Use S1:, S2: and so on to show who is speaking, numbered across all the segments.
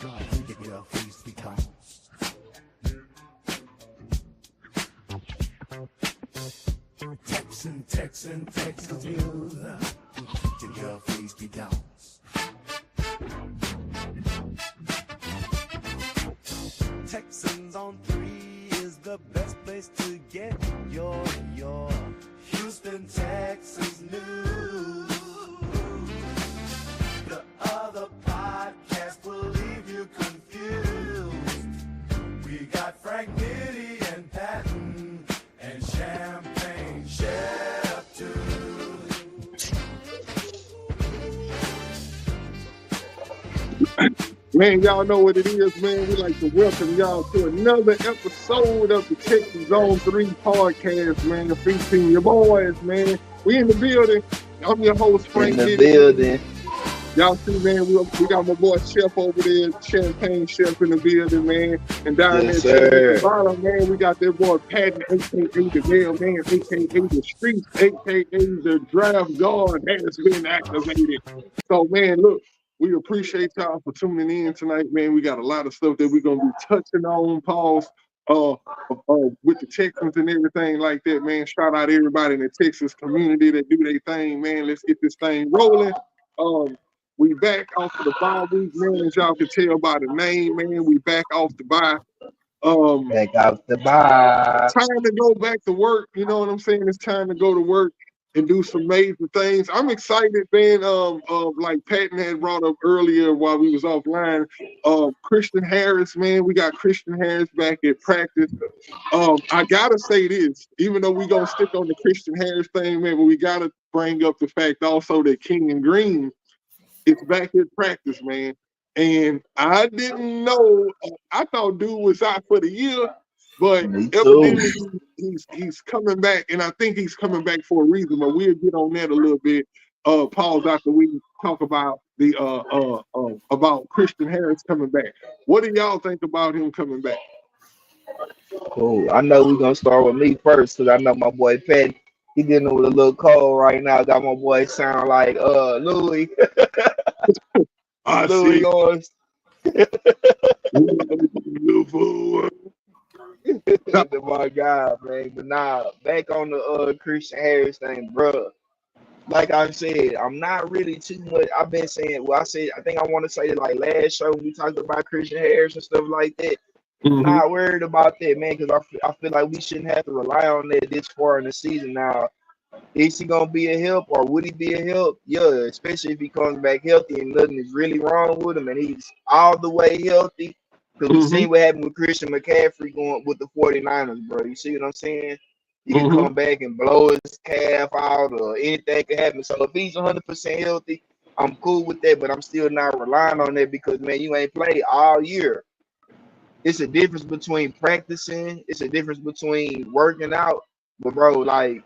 S1: Texans, your girl face be down. Texans on 3 is the best place to get your Houston Texans news. The other podcast will leave you confused. We got Frank, Nitty, and Patton, and Champagne Chef too.
S2: Man, y'all know what it is, man. We like to welcome y'all to another episode of the Texans on 3 podcast, man. Featuring your boys, man. We in the building. I'm your host, Frank.
S3: In the building.
S2: Y'all see, man, we got my boy Chef over there, Champagne Chef in the building, man. And down
S3: Yes,
S2: there
S3: sir.
S2: at the bottom, man, we got that boy Patton, a.k.a. the mailman, a.k.a. the streets, a.k.a. the draft guard has been activated. So, man, look. We appreciate y'all for tuning in tonight, man. We got a lot of stuff that we're gonna be touching on, pause, with the Texans and everything like that, man. Shout out everybody in the Texas community that do their thing, man. Let's get this thing rolling. We back off of the bye week, man. As y'all can tell by the name, man, we back off the bye.
S3: Back out the bye.
S2: Time to go back to work. You know what I'm saying? It's time to go to work and do some major things. I'm excited, man. Like Patton had brought up earlier while we was offline. Christian Harris, man. We got Christian Harris back at practice. I gotta say this, even though we gonna stick on the Christian Harris thing, man, but we gotta bring up the fact also that Kenyon Green is back at practice, man. And I didn't know. I thought dude was out for the year. But evidently he's coming back, and I think he's coming back for a reason. But we'll get on that a little bit. Pause after we talk about the about Christian Harris coming back. What do y'all think about him coming back?
S3: Cool. I know we're gonna start with me first because I know my boy Pat, he dealing with a little cold right now. Got my boy sound like Louis. Louis Lawrence. My God, man. But nah, back on the Christian Harris thing, bro. Like I said, I'm not really too much. I've been saying, I think I want to say it like last show when we talked about Christian Harris and stuff like that.
S2: Mm-hmm.
S3: Not worried about that, man, because I feel like we shouldn't have to rely on that this far in the season. Now, is he gonna be a help or would he be a help? Yeah, especially if he comes back healthy and nothing is really wrong with him and he's all the way healthy. Because we seen what happened with Christian McCaffrey going with the 49ers, bro. You see what I'm saying? He can come back and blow his calf out or anything can happen. So if he's 100% healthy, I'm cool with that, but I'm still not relying on that because, man, you ain't played all year. It's a difference between practicing. It's a difference between working out. But, bro, like,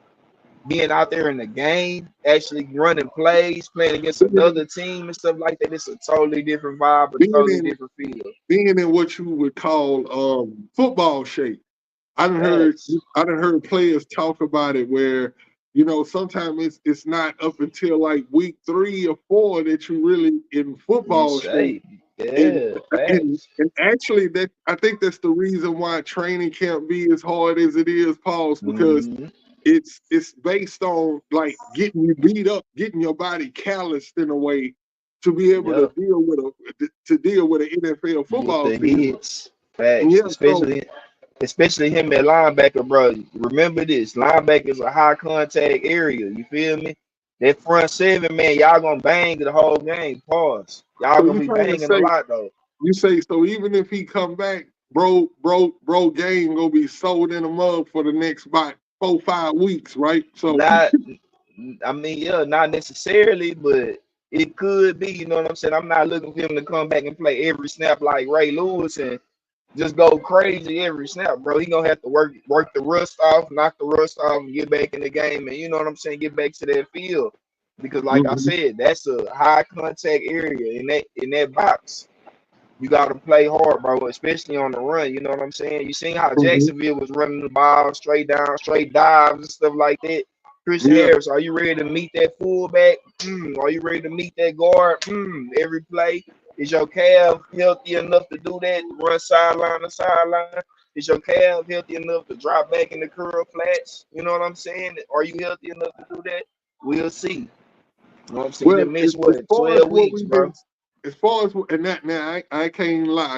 S3: being out there in the game, actually running plays, playing against another team and stuff like that, it's a totally different vibe, a totally different feel.
S2: Being in what you would call football shape. I done heard players talk about it where, you know, sometimes it's not up until like week 3 or 4 that you really in football shape.
S3: Yeah,
S2: and actually that I think that's the reason why training can't be as hard as it is, Paul, because it's based on like getting you beat up, getting your body calloused in a way to be able to deal with an NFL football season.
S3: Facts. Especially him at linebacker, bro. Remember this, linebacker is a high contact area. You feel me? That front 7, man, y'all gonna bang the whole game. Pause. Y'all gonna be banging a lot though.
S2: You say so even if he come back, bro game gonna be sold in a mug for the next about 4-5 weeks, right? So
S3: not necessarily, but it could be, you know what I'm saying? I'm not looking for him to come back and play every snap like Ray Lewis and just go crazy every snap, bro. He gonna have to work the rust off, knock the rust off, and get back in the game, and you know what I'm saying, get back to that field. Because like I said, that's a high contact area in that box. You gotta play hard, bro, especially on the run. You know what I'm saying? You seen how Jacksonville was running the ball straight down, straight dives and stuff like that. Christian Harris, are you ready to meet that fullback? Are you ready to meet that guard? Every play. Is your calf healthy enough to do that? Run sideline to sideline? Is your calf healthy enough to drop back in the curl flats? You know what I'm saying? Are you healthy enough to do that? We'll see. You know what I'm saying?
S2: Well,
S3: They missed
S2: as
S3: what,
S2: far as
S3: 12
S2: what
S3: weeks,
S2: we've
S3: bro.
S2: been, as far as and that now, I can't lie,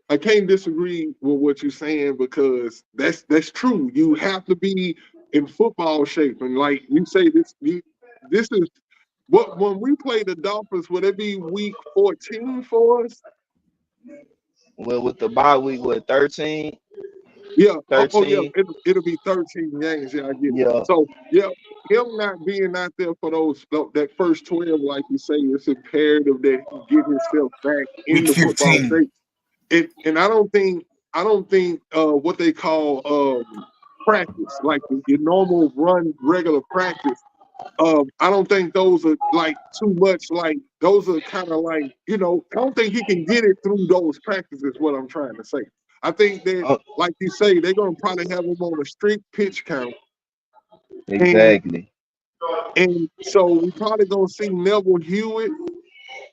S2: I can't disagree with what you're saying because that's true. You have to be in football shape, and like you say, this is what when we play the Dolphins. Would it be week 14 for us?
S3: Well, with the bye week, what, 13?
S2: Yeah. Oh yeah.
S3: 13?
S2: It'll be 13 games. Yeah, I get it.
S3: Yeah,
S2: So yeah, him not being out there for that first 12, like you say, it's imperative that he get himself back in
S4: Week
S2: the football
S4: 15.
S2: shape. And I don't think what they call practice, like your normal run regular practice. I don't think those are like too much. Like those are kind of like I don't think he can get it through those practices. What I'm trying to say. I think that,
S3: uh,
S2: like you say, they're gonna probably have him on a strict pitch count, and
S3: exactly.
S2: and so we probably gonna see Neville Hewitt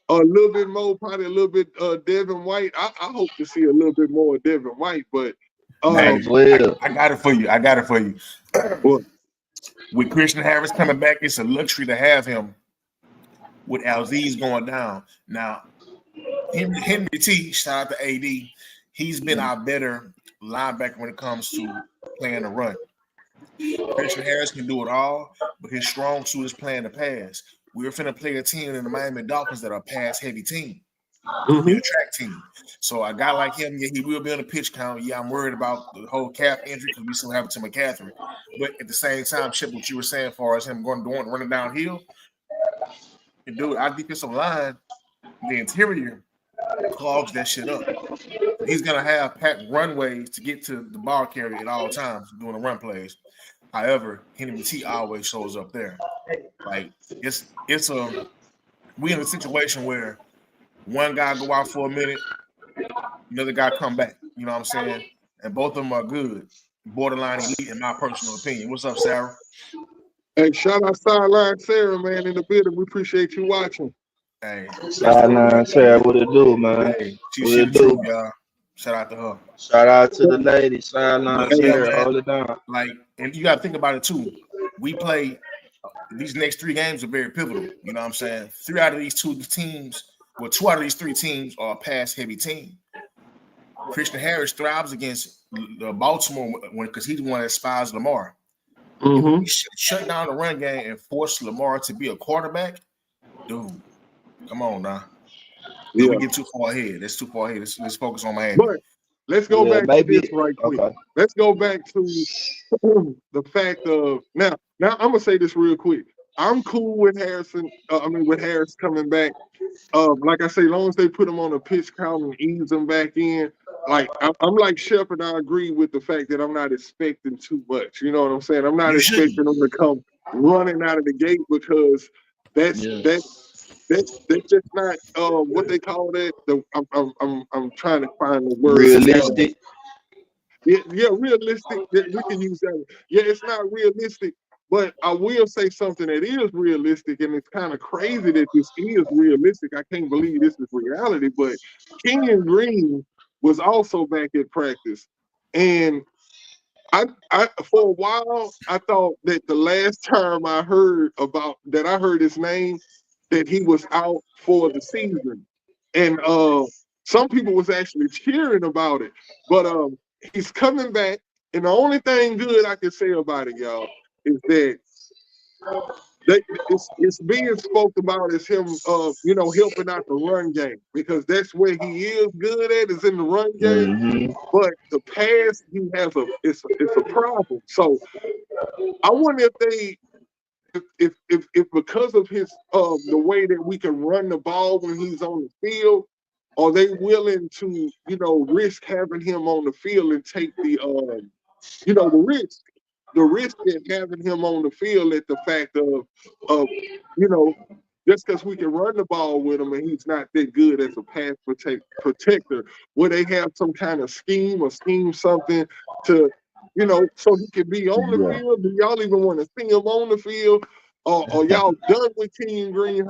S2: a little bit more, probably a little bit Devin White. I hope to see a little bit more of Devin White, but
S3: Might
S4: Hey,
S3: as
S4: I,
S3: well.
S4: I got it for you. I got it for you.
S2: well,
S4: With Christian Harris coming back, it's a luxury to have him. With Alziz going down now, Henry T. Shout out to AD. He's been our better linebacker when it comes to playing the run. Christian Harris can do it all, but his strong suit is playing the pass. We're finna play a team in the Miami Dolphins that are a pass heavy team. We're
S2: mhm.
S4: a track team. So a guy like him, yeah, he will be on the pitch count. Yeah, I'm worried about the whole calf injury because we still have it to McCaffrey. But at the same time, Chip, what you were saying for us, him running downhill, and dude, our defensive line, the interior clogs that shit up. So he's gonna have packed runways to get to the ball carrier at all times doing the run plays. However, Henry T always shows up there. Like it's a we in a situation where one guy go out for a minute, another guy come back. You know what I'm saying? And both of them are good, borderline elite in my personal opinion. What's up, Sarah?
S2: Hey, shout out Sideline Sarah, man, in the building. We appreciate you watching.
S4: Hey, that's for real,
S3: Sideline
S4: man.
S3: Sarah, what it do, man?
S4: Hey,
S3: What
S4: she
S3: it
S4: the truth,
S3: do?
S4: y'all. Shout out to her.
S3: Shout out to the lady. Sideline
S4: But yeah,
S3: Sarah,
S4: man,
S3: hold it down.
S4: like, and you got to think about it too. We play these next three games are very pivotal. You know what I'm saying? Three out of these two teams, well, two out of these three teams are a pass heavy team. Christian Harris thrives against Baltimore because he's the one that spies Lamar. If we
S2: Mm-hmm.
S4: shut down the run game and force Lamar to be a quarterback, dude, come on now. But we
S2: Yeah.
S4: get too far ahead. That's too far ahead. Let's focus on Miami.
S2: But let's go
S3: Yeah,
S2: back to
S3: maybe.
S2: this right quick.
S3: Okay.
S2: Let's go back to the fact of now I'm gonna say this real quick. I'm cool with Harrison. With Harris coming back. Like I say, as long as they put him on a pitch count and ease him back in. Like I'm like Shepard. I agree with the fact that I'm not expecting too much. You know what I'm saying? I'm not
S4: You shouldn't.
S2: expecting them to come running out of the gate because that's
S3: Yeah.
S2: that that's just not what they call that. I'm trying to find the word.
S3: Realistic.
S2: Yeah, realistic. We can use that. Yeah, it's not realistic, but I will say something that is realistic, and it's kind of crazy that this is realistic. I can't believe this is reality, but Kenyon Green was also back at practice, and I for a while I thought that the last time I heard his name, that he was out for the season, and some people was actually cheering about it, but he's coming back, and the only thing good I can say about it, y'all, is that it's being spoke about as him, helping out the run game because that's where he is good at is in the run game.
S3: Mm-hmm.
S2: But the pass, he has it's a problem. So I wonder if they if because of his the way that we can run the ball when he's on the field, are they willing to risk having him on the field and take the risk in having him on the field at the fact of you know just because we can run the ball with him and he's not that good as a pass protector, will they have some kind of scheme or scheme something to so he can be on the
S3: Yeah.
S2: field? Do y'all even want to see him on the field? Or y'all done with King Green?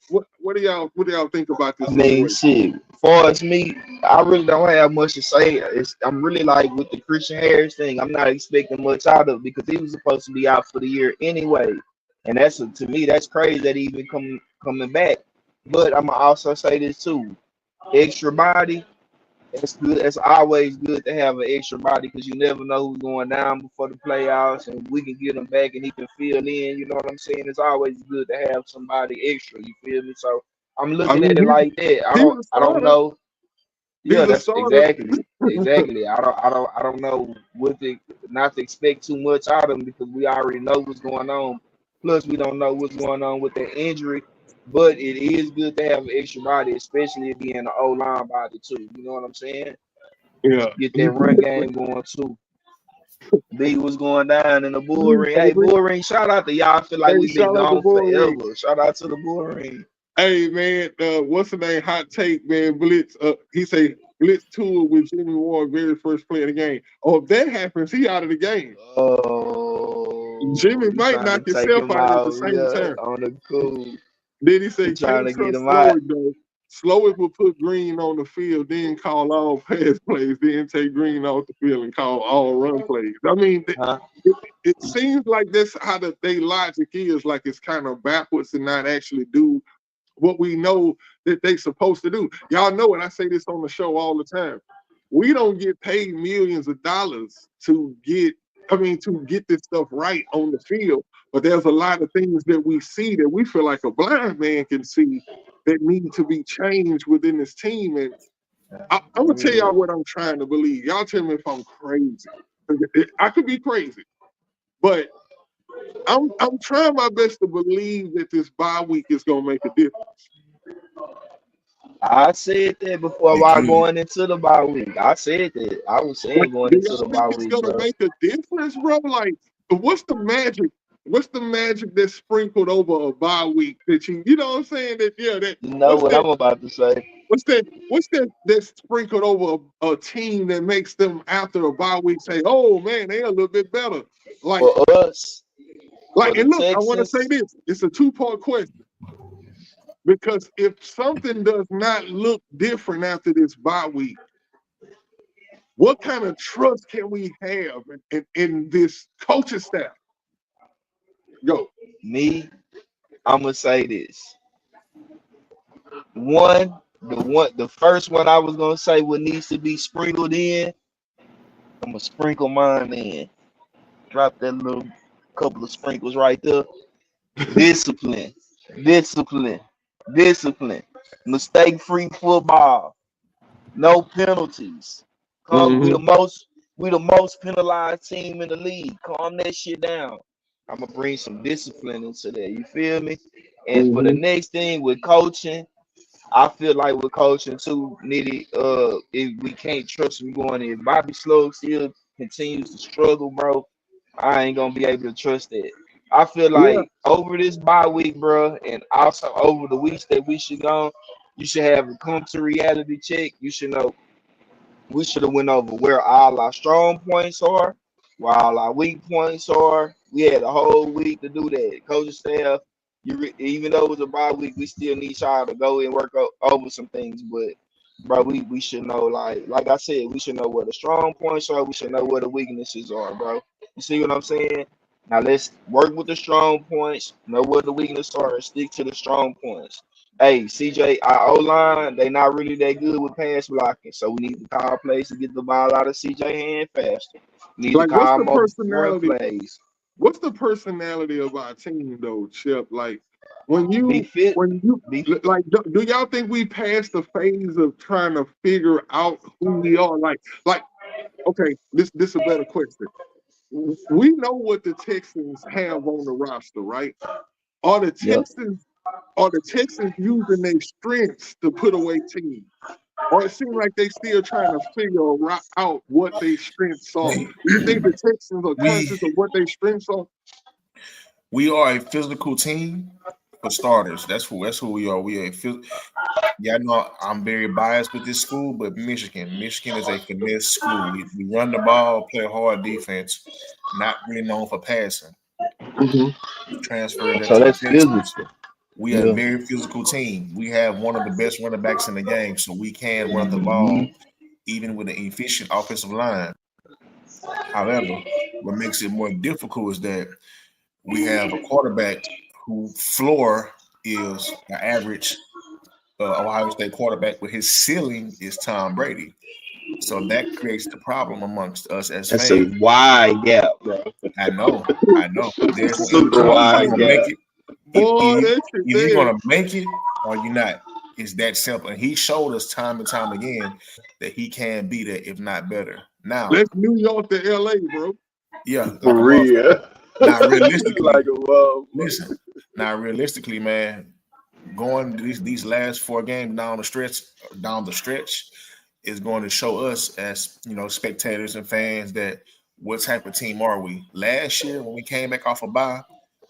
S2: What do y'all think about
S3: I
S2: this
S3: mean,
S2: situation?
S3: shit. Far as me, I really don't have much to say. I'm really like with the Christian Harris thing. I'm not expecting much out of it because he was supposed to be out for the year anyway, and to me that's crazy that he even coming back. But I'm gonna also say this too: extra body. It's good. It's always good to have an extra body because you never know who's going down before the playoffs, and we can get him back and he can fill in. You know what I'm saying? It's always good to have somebody extra. You feel me? So I'm
S2: I
S3: looking
S2: mean,
S3: at it like that. I
S2: he's
S3: don't.
S2: a
S3: I don't
S2: starter.
S3: know. Yeah,
S2: He's a
S3: that's
S2: starter.
S3: exactly. I don't know what to not to expect too much out of him because we already know what's going on. Plus, we don't know what's going on with the injury. But it is good to have an extra body, especially if being an O line body too. You know what I'm saying?
S2: Yeah.
S3: Get that run game going too. B was going down in the bull ring. Hey, bull ring, shout out to y'all. I feel like
S2: Hey,
S3: we've been
S2: shout out to
S3: gone
S2: Boring.
S3: forever. Shout out to the bull ring.
S2: Hey man, what's the name? Hot take, man. Blitz. He say Blitz tour with Jimmy Ward, very first play of the game. Oh, if that happens, he out of the game.
S3: Oh,
S2: Jimmy
S3: he
S2: might
S3: trying
S2: knock
S3: to take
S2: himself
S3: him
S2: out at the
S3: out.
S2: same
S3: Yeah,
S2: time.
S3: on the cool.
S2: Then he
S3: He
S2: said,
S3: trying
S2: can't
S3: to get
S2: trust
S3: him out.
S2: Slowick though. Slowick will put Green on the field, then call all pass plays, then take Green off the field and call all run plays. I mean,
S3: Huh?
S2: it seems like that's how they logic is. Like it's kind of backwards and not actually do what we know that they supposed to do. Y'all know it. I say this on the show all the time. We don't get paid millions of dollars to get this stuff right on the field. But there's a lot of things that we see that we feel like a blind man can see that need to be changed within this team. And I'm gonna tell
S3: Yeah.
S2: y'all what I'm trying to believe. Y'all tell me if I'm crazy. I could be crazy, but I'm trying my best to believe that this bye week is gonna make a difference.
S3: I said that before
S4: It
S3: while
S4: could.
S3: going into the bye week. I said that. I was
S2: But
S3: saying going
S2: do
S3: into
S2: y'all
S3: the
S2: think
S3: bye
S2: it's
S3: week,
S2: gonna
S3: bro.
S2: make a difference, bro? Like, what's the magic? What's the magic that's sprinkled over a bye week that you know what I'm saying? That yeah, that
S3: You know what I'm about to say.
S2: what's that that's sprinkled over a team that makes them after a bye week say, oh man, they a little bit better. Like,
S3: For us, for the
S2: and look, I want to say
S3: Texans,
S2: this. It's a two-part question because if something does not look different after this bye week, what kind of trust can we have in this coaching staff? Go.
S3: me, I'm gonna say this. The first one I was gonna say what needs to be sprinkled in. I'm gonna sprinkle mine in. Drop that little couple of sprinkles right there. Discipline, discipline, discipline. Mistake-free football. No penalties. Calm.
S2: Mm-hmm.
S3: We the most penalized team in the league. Calm that shit down. I'm gonna bring some discipline into that. You feel me? And for the
S2: Mm-hmm.
S3: next thing with coaching, I feel like with coaching too, Nitty, if we can't trust him going in, Bobby Slow still continues to struggle, bro. I ain't gonna be able to trust that. I feel
S2: Yeah.
S3: like over this bye week, bro, and also over the weeks that we should go, you should have a come to reality check. You should know we should have went over where all our strong points are, where all our weak points are. We had a whole week to do that. Coaching staff, even though it was a bye week, we still need y'all to go and work over some things. But bro, we should know like I said, we should know where the strong points are. We should know where the weaknesses are, bro. You see what I'm saying? Now let's work with the strong points, know where the weaknesses are, and stick to the strong points. Hey, CJ, our O line, they not really that good with pass blocking, so we need to call plays to get the ball out of CJ hand faster. We need to
S2: Like, what's
S3: call
S2: the
S3: more run
S2: personality?
S3: plays.
S2: What's the personality of our team, though, Chip? Like, when
S3: Be
S2: you
S3: fit.
S2: when you
S3: Be
S2: like, do y'all think we passed the phase of trying to figure out who we are? Like, okay, this is a better question. We know what the Texans have on the roster, right? Are the
S3: yep.
S2: Texans are the Texans using their strengths to put away teams? Or it seems like they still trying to figure out what their strengths are.
S4: Hey,
S2: Do you think the Texans are
S4: we
S2: conscious of what their strengths are?
S4: we are a physical team for starters. That's who we are. We are a yeah, I know I'm very biased with this school, but Michigan is a finesse school. We run the ball, play hard defense, not really known for passing. Transferred that
S3: So
S4: to the
S3: that's physical.
S4: Texans. We are a
S3: Yeah.
S4: very physical team. We have one of the best running backs in the game, so we can run the
S3: Mhm.
S4: ball even with an efficient offensive line. However, what makes it more difficult is that we have a quarterback who floor is an average Ohio State quarterback, but his ceiling is Tom Brady. So that creates the problem amongst us as
S3: That's a
S4: fans.
S3: wide gap, bro.
S4: I know, I know. There's no in
S3: Super
S4: between. You're
S3: wide
S4: either gonna make
S3: gap.
S4: it,
S2: Boy, that shit
S4: either you're
S2: there.
S4: gonna make it or you're not. It's that simple. And he showed us time and time again that he can be that, if not better. Now,
S2: That's New York to LA, bro.
S4: yeah,
S3: For
S4: like a motherfucker.
S3: real.
S4: Now, realistically,
S3: Like a motherfucker.
S4: listen. Now, realistically, man, going these last 4 games down the stretch is going to show us as spectators and fans that what type of team are we? Last year when we came back off a bye,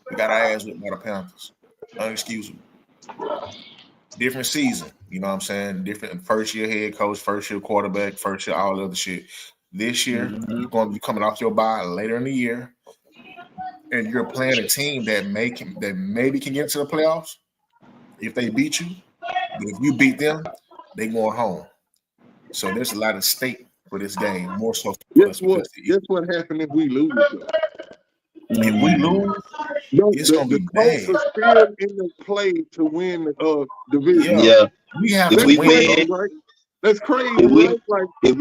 S4: we got our ass whipped by the Panthers. Unexcusable. Different season, you know what I'm saying? Different first year head coach, first year quarterback, first year all the other shit. This year,
S3: Mhm.
S4: you're going to be coming off your bye later in the year, and you're playing a team that maybe can get into the playoffs if they beat you. But if you beat them, they going home. So there's a lot of stake for this game, more so for
S2: Guess
S4: us
S2: what?
S4: because
S2: Guess what happened if we lose though?
S4: if we lose,
S2: No,
S4: it's gonna
S2: the
S4: be
S2: Colts
S4: bad.
S2: are still in the play to win the division.
S4: Yeah,
S3: Yeah.
S4: we have
S3: If
S4: to
S2: That's
S3: we
S4: win,
S2: crazy,
S3: win,
S4: bro.
S2: right? That's crazy,
S3: if we
S2: right? Like,
S3: if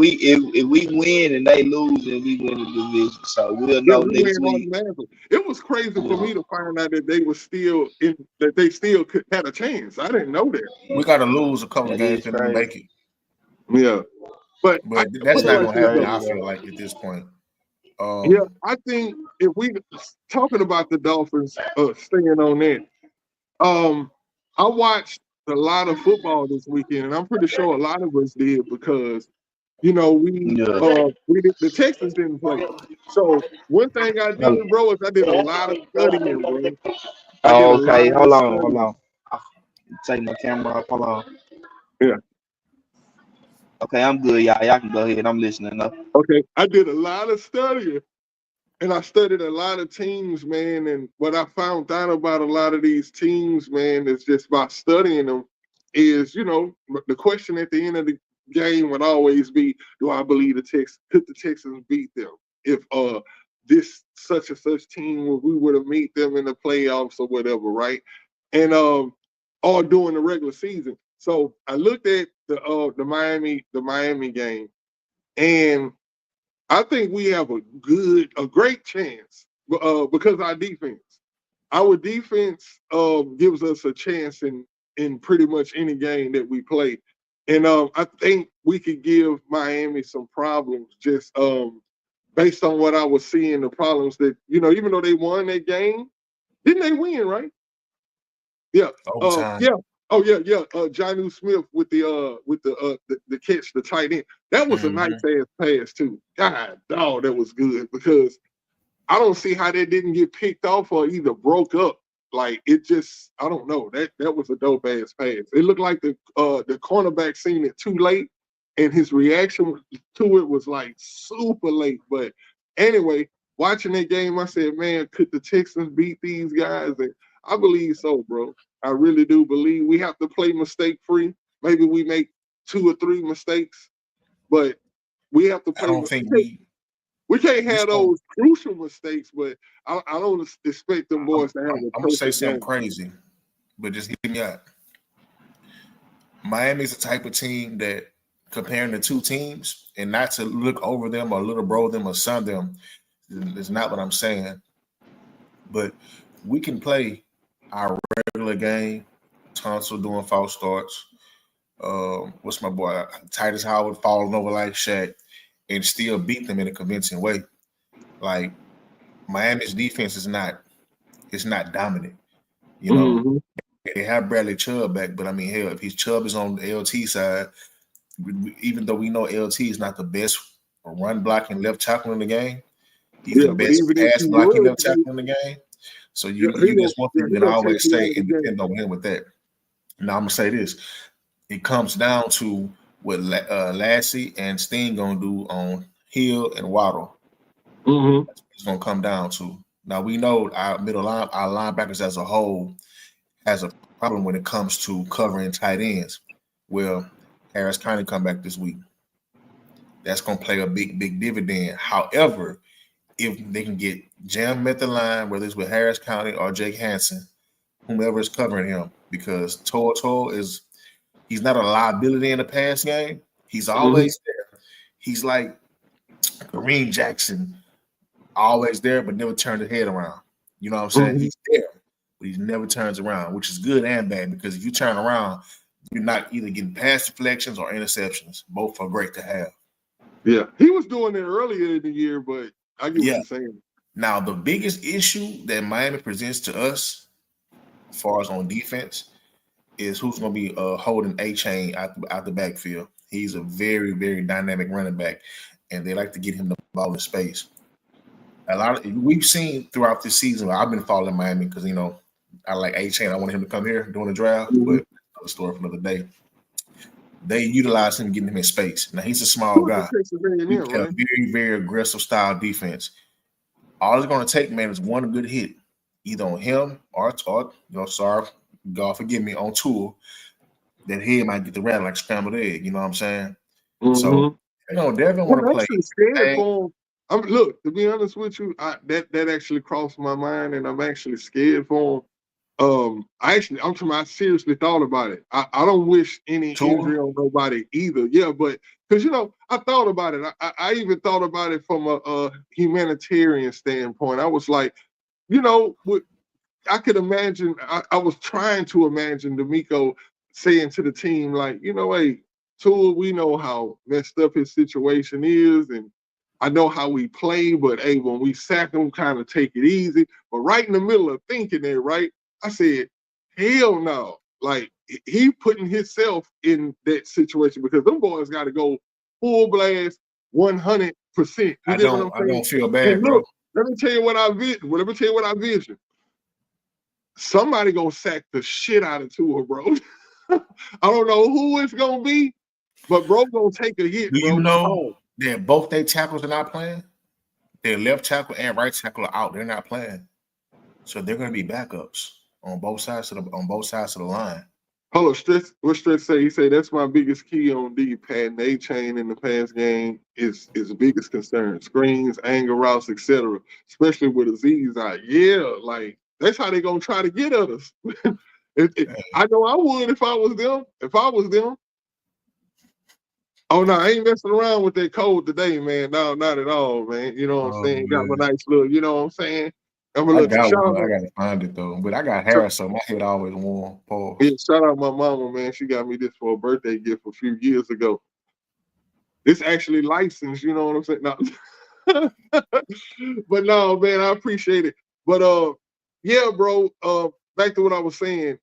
S3: we win and they lose, then we win the division. So we'll
S2: yeah,
S3: know
S2: we win
S3: next week.
S2: automatically. It was crazy for
S3: Yeah.
S2: me to find out that they were still in, that they still could had a chance. I didn't know that.
S4: We got to lose a couple of
S3: That
S4: games
S3: is
S4: for them to
S3: crazy.
S4: make it,
S2: Yeah, but
S4: but
S2: put
S4: that's
S2: it
S4: not
S2: like
S4: gonna
S2: this
S3: Crazy,
S4: happen.
S2: though.
S4: I
S3: bro.
S4: feel like at this point,
S2: Yeah,
S4: um,
S2: I think if we talking about the Dolphins, staying on that. Um, I watched a lot of football this weekend, and I'm pretty sure a lot of us did because
S3: Yeah.
S2: we did, the Texans didn't play. So one thing I did,
S3: Hold-
S2: bro, is I did a lot of studying, bro. I did
S3: Oh,
S2: a
S3: okay.
S2: lot of
S3: Hold on. Hold
S2: studying.
S3: on. Ah, take my camera off. Hold on.
S2: Yeah.
S3: Okay, I'm good, y'all. Y'all can go ahead. I'm listening up.
S2: Okay. I did a lot of studying. And I studied a lot of teams, man. And what I found out about a lot of these teams, man, is just by studying them is, the question at the end of the game would always be, do I believe could the Texans beat them? If this such and such team, we would have meet them in the playoffs or whatever, right? And all during the regular season. So I looked at the Miami game, and I think we have a great chance because our defense. Our defense gives us a chance in pretty much any game that we play, and I think we could give Miami some problems just based on what I was seeing. The problems that even though they won that game, didn't they win? Right? Yeah.
S4: overtime.
S2: Yeah. Oh yeah, yeah. Jonnu Smith with the catch, the tight end. That was a nice
S4: Hmm.
S2: ass pass too. God, dog, that was good because I don't see how that didn't get picked off or either broke up. Like it just, I don't know. That was a dope ass pass. It looked like the cornerback seen it too late, and his reaction to it was like super late. But anyway, watching that game, I said, man, could the Texans beat these guys? And I believe so, bro. I really do believe we have to play mistake free. Maybe we make 2 or 3 mistakes, but we have to
S4: I
S2: play.
S4: don't think we
S2: We can't
S4: this
S2: have
S4: going
S2: those crucial mistakes, but I don't expect them boys to have a
S4: I'm gonna say
S2: perfect
S4: something
S2: game.
S4: crazy, but just hear me out. Miami's the type of team that comparing the two teams and not to look over them or little bro them or son them is not what I'm saying. But we can play our regular game, Tunsil doing false starts. What's my boy Titus Howard falling over like Shaq, and still beat them in a convincing way. Like Miami's defense is not it's not dominant. You know,
S2: Mm-hmm.
S4: they have Bradley Chubb back, but I mean, hell, if his Chubb is on the LT side, even though we know LT is not the best run blocking left tackle in the game, he's the
S2: Yeah, but
S4: best
S2: even if
S4: pass
S2: he
S4: blocking
S2: was,
S4: left tackle in the game. So
S2: yeah,
S4: that's one thing you
S2: he
S4: can
S2: gonna take
S4: always
S2: you
S4: say
S2: out of the
S4: and
S2: game.
S4: depend on him with that. Now I'm gonna say this: it comes down to what Lassie and Steen gonna do on Hill and Waddle.
S2: Mm-hmm.
S4: It's gonna come down to. Now we know our our linebackers as a whole has a problem when it comes to covering tight ends. Well, Harris County come back this week. That's gonna play a big dividend. However, if they can get Jam at the line, whether it's with Harris County or Jake Hansen, whomever is covering him, because Toa is he's not a liability in the pass game. He's
S2: Mhm.
S4: always there. He's like Kareem Jackson, always there, but never turned his head around. You know what I'm saying?
S2: Mhm.
S4: He's there, but he never turns around, which is good and bad because if you turn around, you're not either getting pass deflections or interceptions. Both are great to have.
S2: Yeah, he was doing it earlier in the year, but I get what
S4: Yeah.
S2: you're saying.
S4: Now, the biggest issue that Miami presents to us, as far as on defense, is who's going to be holding A-Chain out the backfield. He's a very dynamic running back, and they like to get him the ball in space. We've seen throughout this season. I've been following Miami because I like A-Chain. I want him to come here during the draft,
S2: Mhm.
S4: but another story for another day. They utilize him, getting him in space. Now he's a
S2: He
S4: small
S2: was
S4: guy.
S2: at Texas
S4: We
S2: A&M,
S4: play a
S2: right?
S4: very aggressive style defense. All it's going to take, man, is one good hit, either on him or sorry, God forgive me, on Tool. That head might get the rat like scrambled egg. You know what I'm saying? So
S2: Mm-hmm.
S4: they're gonna want
S2: I'm
S4: to play.
S2: actually scared
S4: Hey,
S2: for him. Look, to be honest with you, that actually crossed my mind, and I'm actually scared for him. I seriously thought about it. I don't wish any
S4: Tool.
S2: injury on nobody either. Yeah, but because I thought about it. I even thought about it from a humanitarian standpoint. I was like, what I could imagine. I was trying to imagine D'Amico saying to the team, like, hey, Tua, we know how messed up his situation is, and I know how we play, but hey, when we sack him, kind of take it easy. But right in the middle of thinking that, right, I said, hell no. Like, he putting himself in that situation because them boys got to go full blast 100%. You get what I'm
S4: I
S2: saying?
S4: don't feel
S2: And
S4: bad, bro.
S2: look, let me tell you what I vision. Somebody gonna sack the shit out of Tua, bro. I don't know who it's gonna be, but bro gonna take a hit,
S4: Do you
S2: bro.
S4: know
S2: Oh,
S4: that both their tackles are not playing? Their left tackle and right tackle are out. They're not playing, so they're going to be backups on both sides of the line.
S2: hold on, Stress say? He say that's my biggest key on D pad. A-Chain in the pass game is the biggest concern. Screens, angle routes, etc. Especially with Aziz out. Yeah, like that's how they gonna try to get at us. I know I would if I was them. If I was them. Oh no, I ain't messing around with that code today, man. No, not at all, man. You know what I'm
S4: Oh
S2: saying? Got my
S4: man,
S2: nice little, you know what I'm saying? I'm a
S4: I
S2: little
S4: got
S2: shout
S4: one. I
S2: out.
S4: got to find it though. But I got hair, so my head always warm.
S2: Yeah,
S4: Pause.
S2: shout out my mama, man. She got me this for a birthday gift a few years ago. It's actually licensed, you know what I'm saying? No. But no, man, I appreciate it. But yeah, bro, back to what I was saying.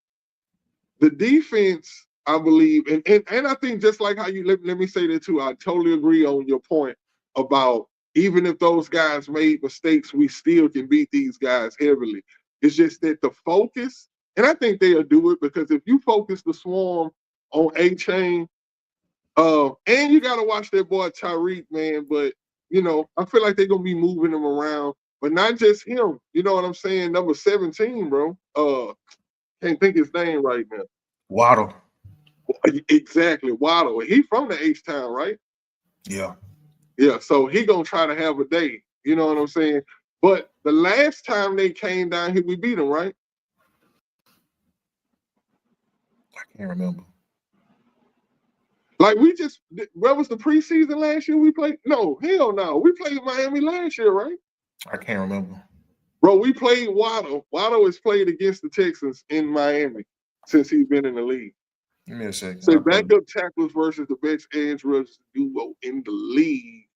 S2: The defense, I believe, and I think just like how you let me say that too. I totally agree on your point about even if those guys made mistakes, we still can beat these guys heavily. It's just that the focus, and I think they'll do it because if you focus the swarm on A-Chain, and you gotta watch that boy Tyreek, man. But I feel like they're gonna be moving him around, but not just him. You know what I'm saying? Number 17, bro. Can't think his name right now.
S4: Waddle.
S2: Exactly, Waddle. He from the H Town, right?
S4: Yeah,
S2: Yeah, so he gonna try to have a day. You know what I'm saying? But the last time they came down here, we beat them, right?
S4: I can't remember.
S2: Like where was the preseason last year we played? No, hell no. We played Miami last year, right?
S4: I can't remember.
S2: Bro, we played Waddle. Waddle has played against the Texans in Miami since he's been in the league.
S4: Give me a second.
S2: So
S4: I'll pull it.
S2: backup tacklers versus the best edge rush duo in the league.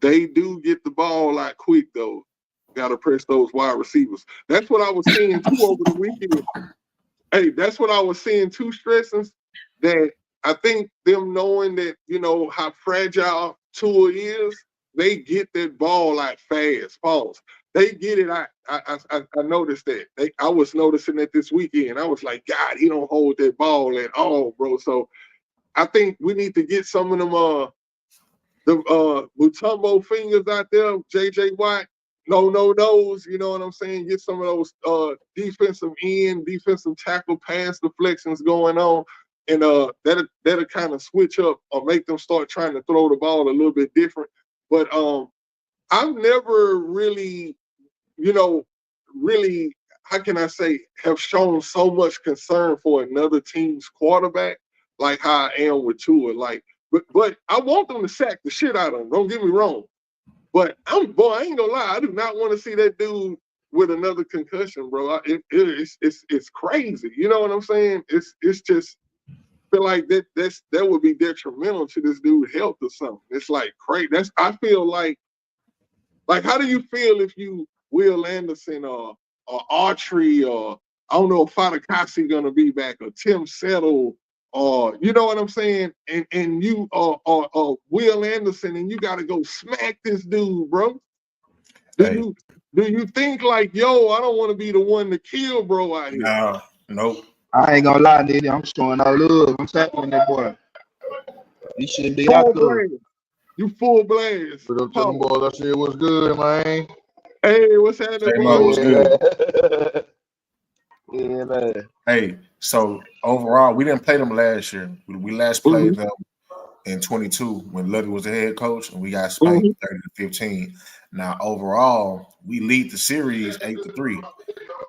S2: They do get the ball a lot quick though. Got to press those wide receivers. That's what I was seeing too over the weekend. Hey, that's what I was seeing too, Stressings. That I think them knowing that how fragile Tua is, they get that ball like fast. Pause. They get it. I noticed that. I was noticing that this weekend. I was like, God, he don't hold that ball at all, bro. So I think we need to get some of them the Mutombo fingers out there, JJ Watt. no-nos, you know what I'm saying? Get some of those defensive end, defensive tackle pass deflections going on. And that'll kind of switch up or make them start trying to throw the ball a little bit different. But I've never really, really, how can I say, have shown so much concern for another team's quarterback like how I am with Tua. Like, but I want them to sack the shit out of him. Don't get me wrong. But I ain't gonna lie, I do not want to see that dude with another concussion, bro. It's crazy. You know what I'm saying? It's just feel like that would be detrimental to this dude's health or something. It's like crazy. I feel like how do you feel if you Will Anderson or Autry or I don't know if Fatakasi gonna be back or Tim Settle or you know what I'm saying? And you Will Anderson and you gotta go smack this dude, bro. Do you think like, yo, I don't want to be the one to kill bro out here?
S4: No, nope.
S3: I ain't gonna lie, nigga. I'm showing all love. I'm tackling that boy. He shouldn't be out there.
S2: You full blast.
S5: Put up to them boys. I said, what's good, man?
S2: Hey, what's happening,
S4: Mo, what's
S3: good? Yeah, man.
S4: Hey, so overall, we didn't play them last year. We last played them in 22 when Ludwig was the head coach, and we got spanked 30-15. Now, overall, we lead the series 8-3.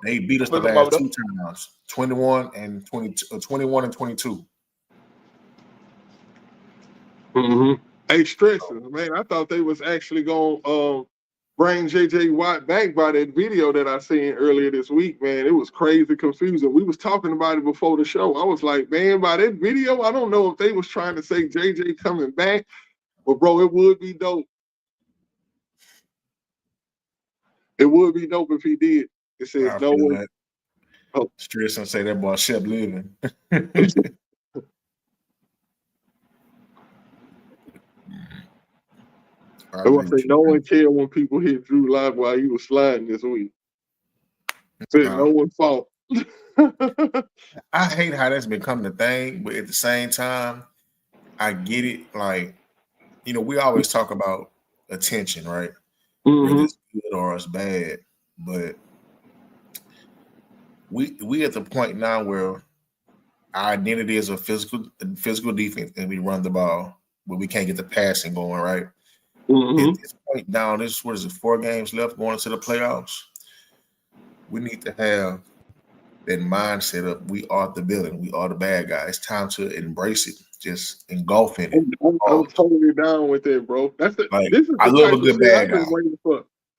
S4: They beat us the last two times, 21 and 22. 21 and 22.
S2: Hey, stressing, man. I thought they was actually gonna bring JJ Watt back by that video that I seen earlier this week, man. It was crazy confusing. We was talking about it before the show. I was like, man, by that video, I don't know if they was trying to say JJ coming back, but bro, it would be dope. It would be dope if he did. It says no one.
S4: Oh, stress and say that boy Shep living.
S2: I want to say no one cared when people hit Drew Lock while he was sliding this week. No one's fault.
S4: I hate how that's become the thing, but at the same time, I get it. Like, we always talk about attention, right? Whether it's good or it's bad, but we at the point now where our identity is a physical defense, and we run the ball, but we can't get the passing going, right? At this point down, what is it, 4 games left going into the playoffs? We need to have that mindset of we are the villain, we are the bad guy. It's time to embrace it, just engulf in it.
S2: I'm totally down with it, bro. This is
S4: I love a good bad guy.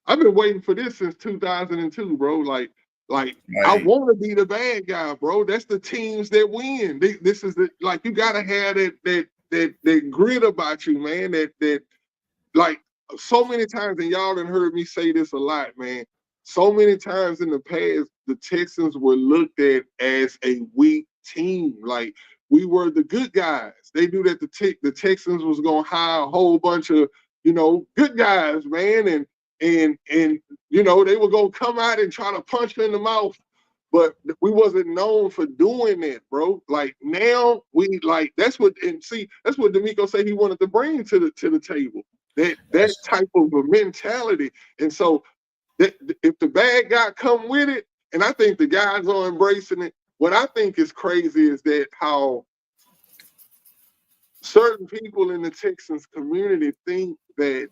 S2: I've been waiting for this since 2002, bro. Like I want to be the bad guy, bro. That's the teams that win. This is you gotta have that grit about you, man. That like so many times, and y'all done heard me say this a lot, man. So many times in the past, the Texans were looked at as a weak team. Like we were the good guys. They knew that the Texans was gonna hire a whole bunch of good guys, man, and they were gonna come out and try to punch you in the mouth. But we wasn't known for doing that, bro. Like now we that's what D'Amico said he wanted to bring to the table. That type of a mentality. And so if the bad guy come with it, and I think the guys are embracing it, what I think is crazy is that how certain people in the Texans community think that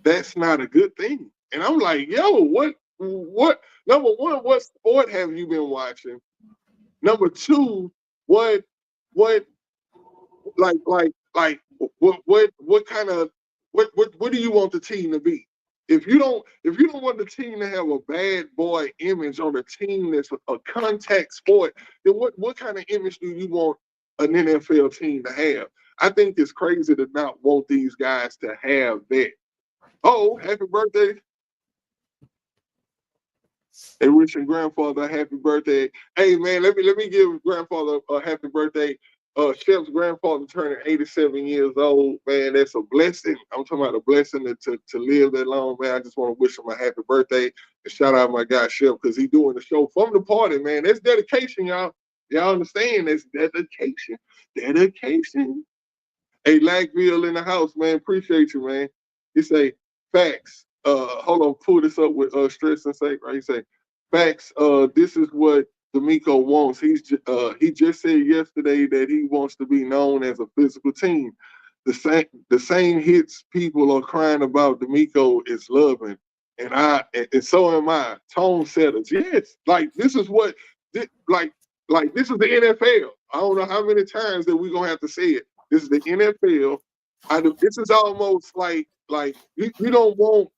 S2: that's not a good thing. And I'm like, yo, what number one, what sport have you been watching? Number two, what kind of what do you want the team to be? If you don't want the team to have a bad boy image on a team that's a contact sport, then what kind of image do you want an NFL team to have? I think it's crazy to not want these guys to have that. Oh, happy birthday. Hey, wishing grandfather a happy birthday. Hey man, let me give grandfather a happy birthday. Shep's grandfather turning 87 years old, man. That's a blessing. I'm talking about a blessing to live that long, man. I just want to wish him a happy birthday and shout out my guy Shep because he's doing the show from the party, man. That's dedication, y'all. Y'all understand? That's dedication. Dedication. Hey, Lagville in the house, man. Appreciate you, man. He say facts. hold on, pull this up with stress and sake, right? He say, facts, this is what D'Amico wants. He just said yesterday that he wants to be known as a physical team. The same hits people are crying about D'Amico is loving. And so am I. Tone setters. Yes. Like this is what like this is the NFL. I don't know how many times that we're gonna have to say it. This is the NFL. This is almost like you don't want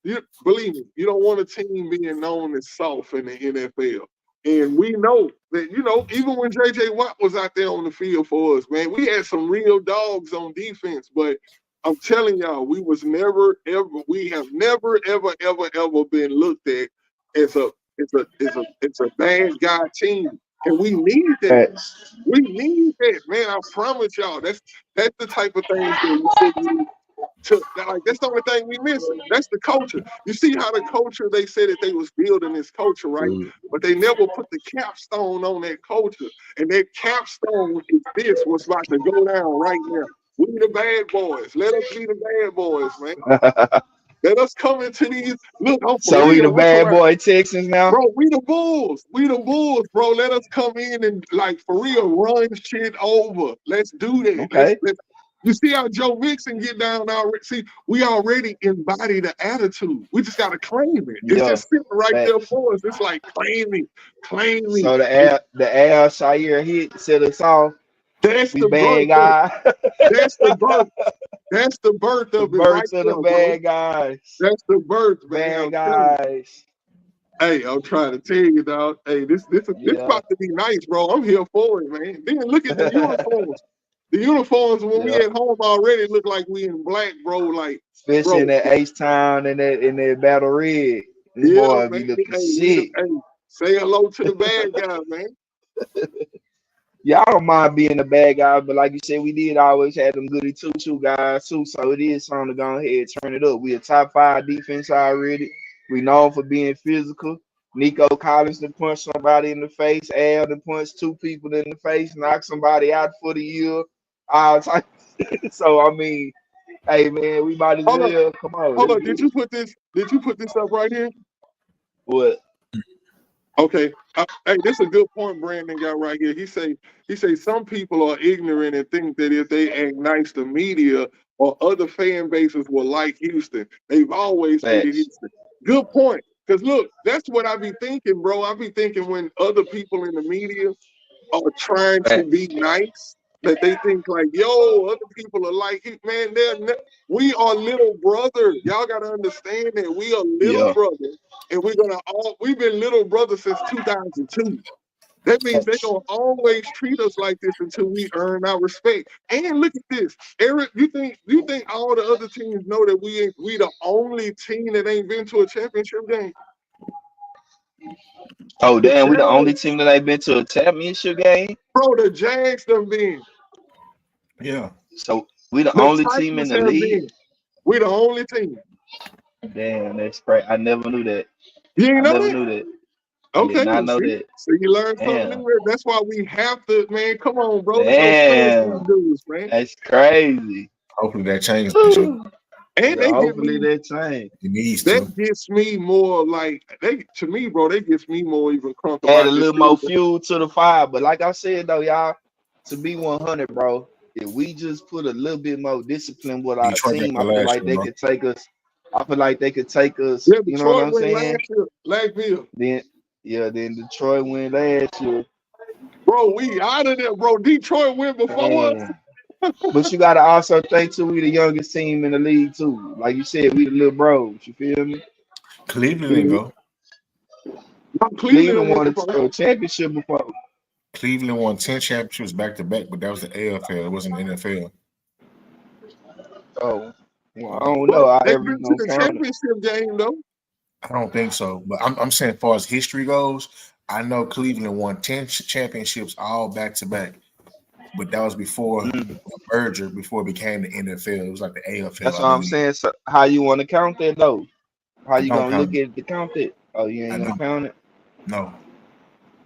S2: believe me, you don't want a team being known as soft in the NFL. And we know that, even when JJ Watt was out there on the field for us, man, we had some real dogs on defense. But I'm telling y'all, we have never, ever, ever, ever been looked at as a bad guy team. And we need that.
S3: Facts.
S2: We need that, man. I promise y'all. That's the type of things that we need that's the only thing we missing. That's the culture. You see how the culture, they said that they was building this culture, right? But they never put the capstone on that culture. And that capstone is this, what's about to go down right now. We the bad boys. Let us be the bad boys, man. Let us come into these. Look, I'm for
S3: So we the
S2: real.
S3: bad boy Texans now?
S2: Bro, we the Bulls. We the Bulls, bro. Let us come in and, like, for real, run shit over. Let's do that.
S3: Okay.
S2: You see how Joe Mixon get down already? See, we already embody the attitude. We just got to claim it. It's just sitting right there for us. It's like, claim me.
S3: So the Al Shire hit set us off.
S2: That's
S3: We
S2: the
S3: bad
S2: birth.
S3: guy.
S2: That's the birth. That's the birth of it right
S3: Birds of
S2: there,
S3: the bad
S2: bro.
S3: guys.
S2: That's the birth, man.
S3: Bad guys.
S2: Hey, I'm trying to tell you, dog. Hey, this about to be nice, bro. I'm here for it, man. Then look at the uniforms. The uniforms when we at home already look like we in black, bro. Like,
S3: especially in that H-Town and that Battle Red. This boy be looking sick.
S2: Say hello to the bad guy, man.
S3: Yeah, I don't mind being a bad guy, but like you said, we did always have them goody two guys too. So it is time to go ahead and turn it up. We a top 5 defense already. We known for being physical. Nico Collins to punch somebody in the face. Al to punch 2 people in the face, knock somebody out for the year. All type. So I mean, hey man, we might as well come on.
S2: Hold on. Did you put this up right here?
S3: What?
S2: Okay. Hey, this is a good point Brandon got right here. He say some people are ignorant and think that if they act nice to media or other fan bases will like Houston. They've always hated Houston. Good point. Because look, that's what I be thinking, bro. I be thinking when other people in the media are trying to be nice, that they think like, yo, other people are like, man, we are little brother. Y'all gotta understand that we are little brother, and we've been little brother since 2002. That means they're gonna always treat us like this until we earn our respect. And look at this, Eric. You think all the other teams know that we the only team that ain't been to a championship game?
S3: Oh damn, we the only team that ain't been to a championship game?
S2: Bro, the Jags done been.
S4: Yeah.
S3: So we the only team in the league?
S2: We the only team.
S3: Damn, that's great. I never knew that.
S2: You ain't
S3: I
S2: know
S3: never
S2: that?
S3: knew that.
S2: Okay,
S3: I know that.
S2: So you learn something new. That's why we have to, man. Come on, bro.
S3: Damn,
S2: dudes, man.
S3: that's crazy.
S4: Hopefully that changes.
S2: And
S3: hopefully that change.
S4: It needs to.
S2: That gets me more like to me, bro. That gets me more even crunk.
S3: Add a little more fuel to the fire. But like I said though, y'all, to be 100, bro, if we just put a little bit more discipline with our team, I feel like they could take us. I feel like they could take us.
S2: Yeah,
S3: you know what I'm saying?
S2: Then
S3: Detroit win last year.
S2: Bro, we out of there, bro. Detroit win before us.
S3: But you gotta also think too, we the youngest team in the league too. Like you said, we the little bros. You feel me?
S4: Cleveland didn't go.
S3: Cleveland won a championship before.
S4: Cleveland won 10 championships back to back, but that was the AFL. It wasn't the NFL.
S3: Oh, well, I don't know.
S2: They've been to the championship game though.
S4: I don't think so, but I'm saying as far as history goes, I know Cleveland won 10 championships all back to back. But that was before the merger, before it became the NFL. It was like the AFL.
S3: That's what I'm saying. So how you want to count that though? How you gonna look at the count it? Oh, you ain't gonna count it?
S4: No.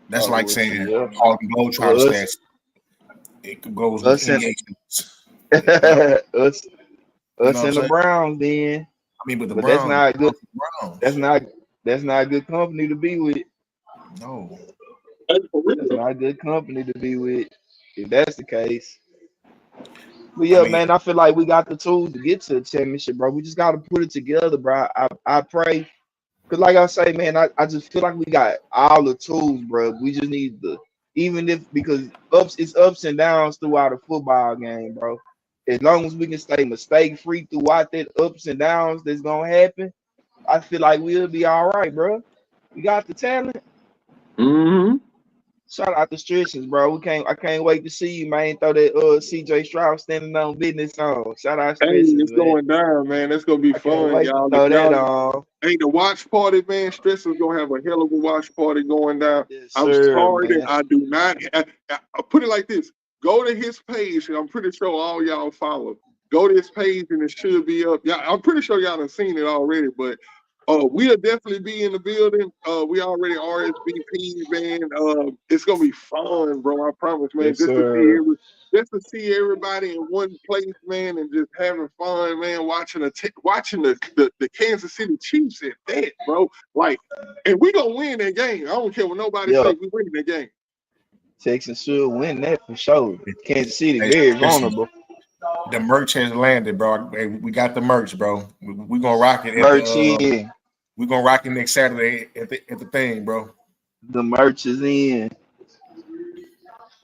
S4: That's like saying Harlem Globetrotter stats. It goes with
S3: us in the Browns then.
S4: mean, but the
S3: But that's
S4: Browns,
S3: not good.
S4: Browns.
S3: That's not good company to be with.
S4: No.
S3: That's not good company to be with. If that's the case. But
S4: I
S3: yeah,
S4: mean,
S3: man, I feel like we got the tools to get to the championship, bro. We just got to put it together, bro. I pray. Because, like I say, man, I just feel like we got all the tools, bro. We just need even if, because it's ups and downs throughout a football game, bro. As long as we can stay mistake free throughout that ups and downs that's going to happen, I feel like we'll be all right, bro. We got the talent.
S2: Mm-hmm.
S3: Shout out to Strictions, bro. I can't wait to see you, man. Throw that CJ Stroud standing on business on. Shout out
S2: Hey,
S3: Strictions,
S2: it's
S3: man.
S2: going down, man. It's gonna be
S3: I can't
S2: fun,
S3: wait to
S2: y'all. If
S3: throw that
S2: y'all
S3: on.
S2: ain't the watch party, man, Stress is gonna have a hell of a watch party going down.
S3: Yes,
S2: I'm
S3: sir,
S2: sorry that
S3: man.
S2: I do not. I put it like this: go to his page. I'm pretty sure all y'all follow. Go to his page, and it should be up. Yeah, I'm pretty sure y'all have seen it already, but we'll definitely be in the building. We already RSVP, man. It's gonna be fun, bro. I promise, man.
S3: Yes, sir.
S2: Just to see everybody in one place, man, and just having fun, man. Watching the Kansas City Chiefs at that, bro. Like, and we gonna win that game. I don't care what nobody
S3: Yeah,
S2: say. We win that game.
S3: Texas should win that for sure. Kansas City
S4: hey,
S3: very
S4: listen,
S3: vulnerable.
S4: the merch has landed, bro. Hey, we got the merch, bro. We gonna rock it at
S3: Merch
S4: the.
S3: in.
S4: We gonna rock it next Saturday at the thing, bro.
S3: The merch is in.